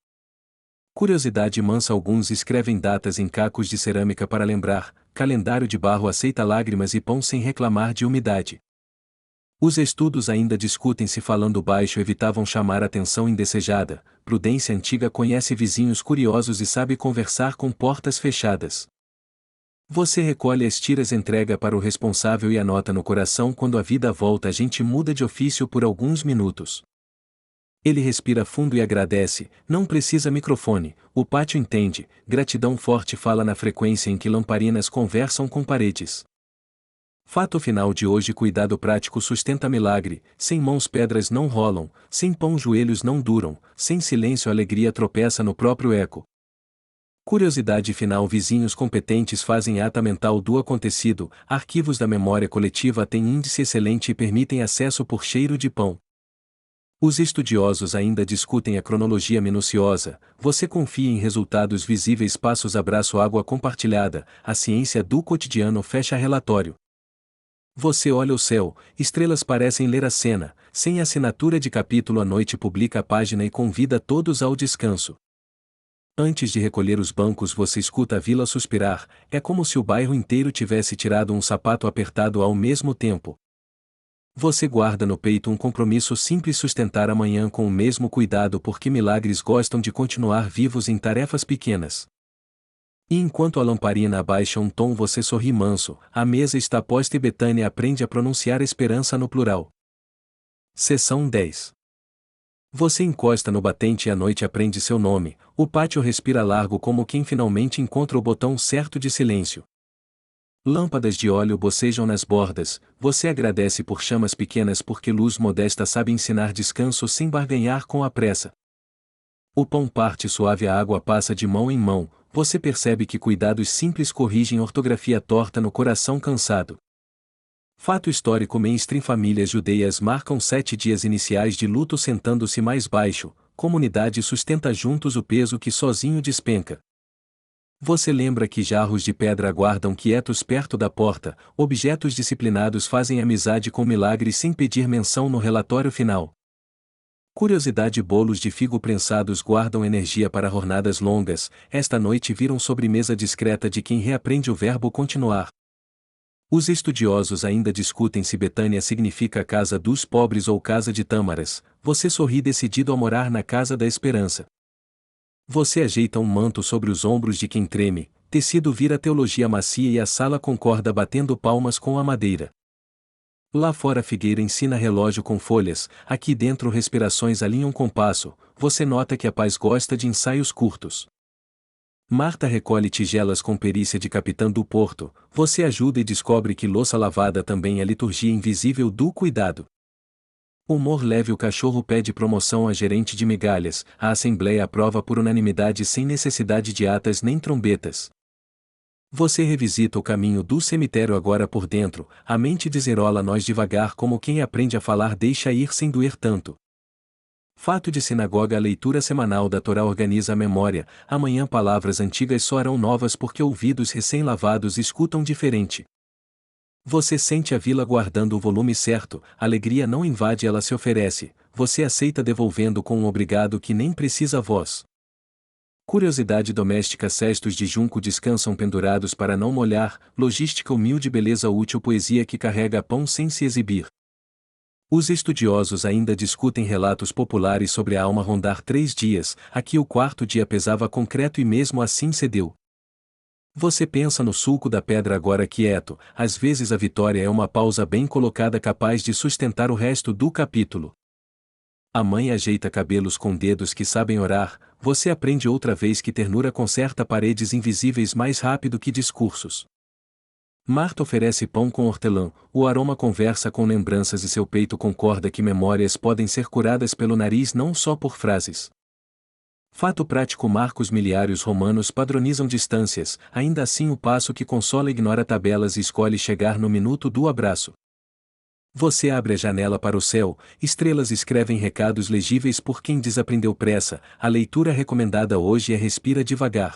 Curiosidade mansa. Alguns escrevem datas em cacos de cerâmica para lembrar, calendário de barro aceita lágrimas e pão sem reclamar de umidade. Os estudos ainda discutem se falando baixo evitavam chamar atenção indesejada. Prudência antiga conhece vizinhos curiosos e sabe conversar com portas fechadas. Você recolhe as tiras, entrega para o responsável e anota no coração: quando a vida volta a gente muda de ofício por alguns minutos. Ele respira fundo e agradece, não precisa microfone, o pátio entende, gratidão forte fala na frequência em que lamparinas conversam com paredes. Fato final de hoje: cuidado prático sustenta milagre, sem mãos pedras não rolam, sem pão joelhos não duram, sem silêncio alegria tropeça no próprio eco. Curiosidade final: vizinhos competentes fazem ata mental do acontecido, arquivos da memória coletiva têm índice excelente e permitem acesso por cheiro de pão. Os estudiosos ainda discutem a cronologia minuciosa. Você confia em resultados visíveis: passos, abraço, água compartilhada, a ciência do cotidiano fecha relatório. Você olha o céu, estrelas parecem ler a cena, sem assinatura de capítulo a noite publica a página e convida todos ao descanso. Antes de recolher os bancos você escuta a vila suspirar, é como se o bairro inteiro tivesse tirado um sapato apertado ao mesmo tempo. Você guarda no peito um compromisso simples: sustentar amanhã com o mesmo cuidado, porque milagres gostam de continuar vivos em tarefas pequenas. E enquanto a lamparina abaixa um tom você sorri manso, a mesa está posta e Betânia aprende a pronunciar esperança no plural. Seção 10. Você encosta no batente e a noite aprende seu nome, o pátio respira largo como quem finalmente encontra o botão certo de silêncio. Lâmpadas de óleo bocejam nas bordas, você agradece por chamas pequenas porque luz modesta sabe ensinar descanso sem barganhar com a pressa. O pão parte suave, a água passa de mão em mão, você percebe que cuidados simples corrigem ortografia torta no coração cansado. Fato histórico: mainstream famílias judeias marcam 7 dias iniciais de luto sentando-se mais baixo, comunidade sustenta juntos o peso que sozinho despenca. Você lembra que jarros de pedra aguardam quietos perto da porta, objetos disciplinados fazem amizade com milagres sem pedir menção no relatório final. Curiosidade: bolos de figo prensados guardam energia para jornadas longas, esta noite viram sobremesa discreta de quem reaprende o verbo continuar. Os estudiosos ainda discutem se Betânia significa casa dos pobres ou casa de tâmaras, você sorri decidido a morar na casa da esperança. Você ajeita um manto sobre os ombros de quem treme, tecido vira teologia macia e a sala concorda batendo palmas com a madeira. Lá fora a figueira ensina relógio com folhas, aqui dentro respirações alinham compasso, você nota que a paz gosta de ensaios curtos. Marta recolhe tigelas com perícia de capitã do porto, você ajuda e descobre que louça lavada também é liturgia invisível do cuidado. Humor leve: o cachorro pede promoção a gerente de migalhas, a assembleia aprova por unanimidade sem necessidade de atas nem trombetas. Você revisita o caminho do cemitério agora por dentro, a mente desenrola nós devagar como quem aprende a falar deixa ir sem doer tanto. Fato de sinagoga: a leitura semanal da Torá organiza a memória, amanhã palavras antigas soarão novas porque ouvidos recém-lavados escutam diferente. Você sente a vila guardando o volume certo, alegria não invade, ela se oferece, você aceita devolvendo com um obrigado que nem precisa voz. Curiosidade doméstica: cestos de junco descansam pendurados para não molhar, logística humilde, beleza útil, poesia que carrega pão sem se exibir. Os estudiosos ainda discutem relatos populares sobre a alma rondar 3 dias, aqui o 4º dia pesava concreto e mesmo assim cedeu. Você pensa no sulco da pedra agora quieto, às vezes a vitória é uma pausa bem colocada capaz de sustentar o resto do capítulo. A mãe ajeita cabelos com dedos que sabem orar, você aprende outra vez que ternura conserta paredes invisíveis mais rápido que discursos. Marta oferece pão com hortelã, o aroma conversa com lembranças e seu peito concorda que memórias podem ser curadas pelo nariz não só por frases. Fato prático: marcos miliários romanos padronizam distâncias, ainda assim o passo que consola ignora tabelas e escolhe chegar no minuto do abraço. Você abre a janela para o céu, estrelas escrevem recados legíveis por quem desaprendeu pressa, a leitura recomendada hoje é respira devagar.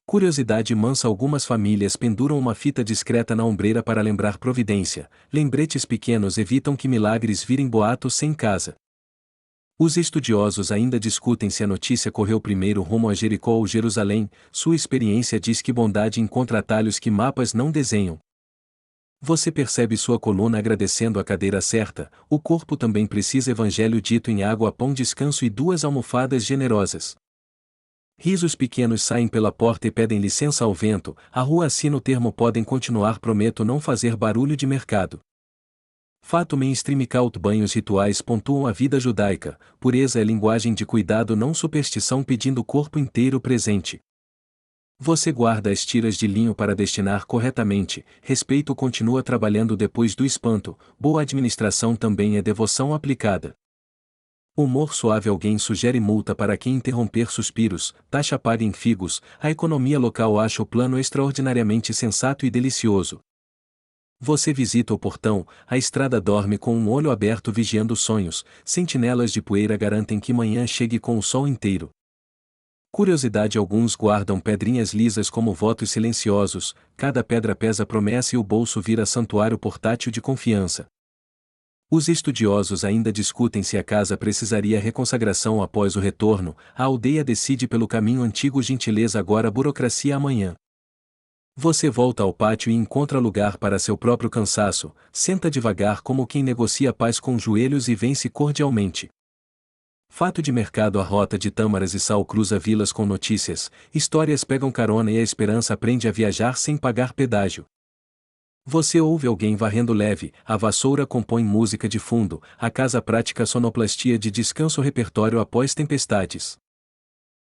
Curiosidade mansa: algumas famílias penduram uma fita discreta na ombreira para lembrar providência, lembretes pequenos evitam que milagres virem boatos sem casa. Os estudiosos ainda discutem se a notícia correu primeiro rumo a Jericó ou Jerusalém, sua experiência diz que bondade encontra atalhos que mapas não desenham. Você percebe sua coluna agradecendo a cadeira certa, o corpo também precisa evangelho dito em água, pão, descanso e 2 almofadas generosas. Risos pequenos saem pela porta e pedem licença ao vento, a rua assina o termo podem continuar, prometo não fazer barulho de mercado. Fato mainstream cult banhos rituais pontuam a vida judaica, pureza é linguagem de cuidado não superstição pedindo o corpo inteiro presente. Você guarda as tiras de linho para destinar corretamente, respeito continua trabalhando depois do espanto, boa administração também é devoção aplicada. Humor suave alguém sugere multa para quem interromper suspiros, taxa paga em figos, a economia local acha o plano extraordinariamente sensato e delicioso. Você visita o portão, a estrada dorme com um olho aberto vigiando sonhos, sentinelas de poeira garantem que manhã chegue com o sol inteiro. Curiosidade alguns guardam pedrinhas lisas como votos silenciosos, cada pedra pesa promessa e o bolso vira santuário portátil de confiança. Os estudiosos ainda discutem se a casa precisaria reconsagração após o retorno, a aldeia decide pelo caminho antigo, gentileza agora, burocracia amanhã. Você volta ao pátio e encontra lugar para seu próprio cansaço, senta devagar como quem negocia paz com joelhos e vence cordialmente. Fato de mercado, a rota de tâmaras e sal cruza vilas com notícias, histórias pegam carona e a esperança aprende a viajar sem pagar pedágio. Você ouve alguém varrendo leve, a vassoura compõe música de fundo, a casa pratica sonoplastia de descanso, repertório após tempestades.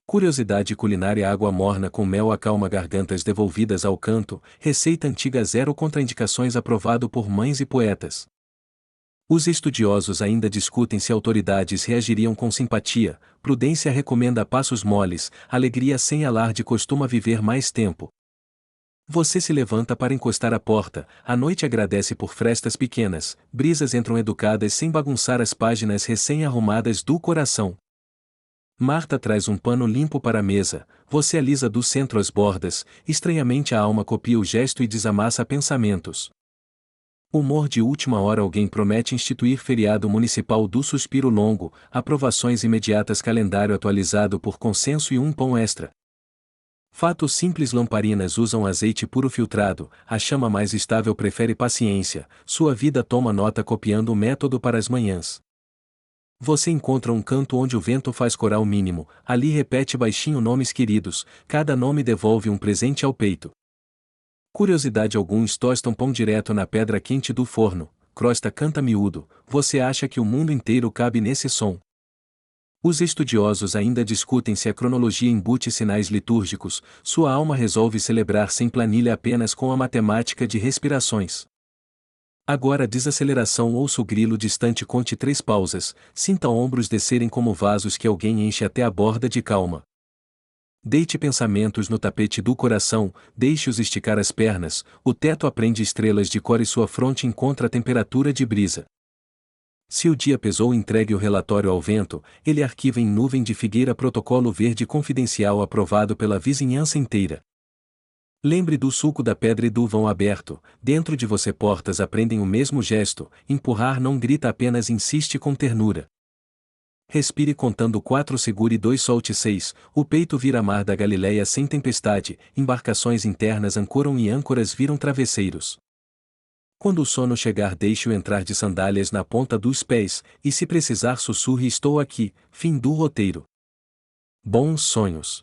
Curiosidade culinária, água morna com mel acalma gargantas devolvidas ao canto, receita antiga zero contraindicações, aprovado por mães e poetas. Os estudiosos ainda discutem se autoridades reagiriam com simpatia, prudência recomenda passos moles, alegria sem alarde costuma viver mais tempo. Você se levanta para encostar a porta, a noite agradece por frestas pequenas, brisas entram educadas sem bagunçar as páginas recém-arrumadas do coração. Marta traz um pano limpo para a mesa, você alisa do centro as bordas, estranhamente a alma copia o gesto e desamassa pensamentos. Humor de última hora, alguém promete instituir feriado municipal do suspiro longo, aprovações imediatas, calendário atualizado por consenso e um pão extra. Fato simples, lamparinas usam azeite puro filtrado, a chama mais estável prefere paciência, sua vida toma nota copiando o método para as manhãs. Você encontra um canto onde o vento faz coral mínimo, ali repete baixinho nomes queridos, cada nome devolve um presente ao peito. Curiosidade, alguns tostam pão direto na pedra quente do forno, crosta canta miúdo, você acha que o mundo inteiro cabe nesse som. Os estudiosos ainda discutem se a cronologia embute sinais litúrgicos, sua alma resolve celebrar sem planilha apenas com a matemática de respirações. Agora desaceleração, ouça o grilo distante, conte 3 pausas, sinta ombros descerem como vasos que alguém enche até a borda de calma. Deite pensamentos no tapete do coração, deixe-os esticar as pernas, o teto aprende estrelas de cor e sua fronte encontra a temperatura de brisa. Se o dia pesou, entregue o relatório ao vento, ele arquiva em nuvem de figueira, protocolo verde confidencial aprovado pela vizinhança inteira. Lembre do sulco da pedra e do vão aberto, dentro de você portas aprendem o mesmo gesto, empurrar não grita, apenas insiste com ternura. Respire contando 4, segure 2, solte 6, o peito vira mar da Galileia sem tempestade, embarcações internas ancoram e âncoras viram travesseiros. Quando o sono chegar, deixe-o entrar de sandálias na ponta dos pés, e se precisar sussurre estou aqui, fim do roteiro. Bons sonhos.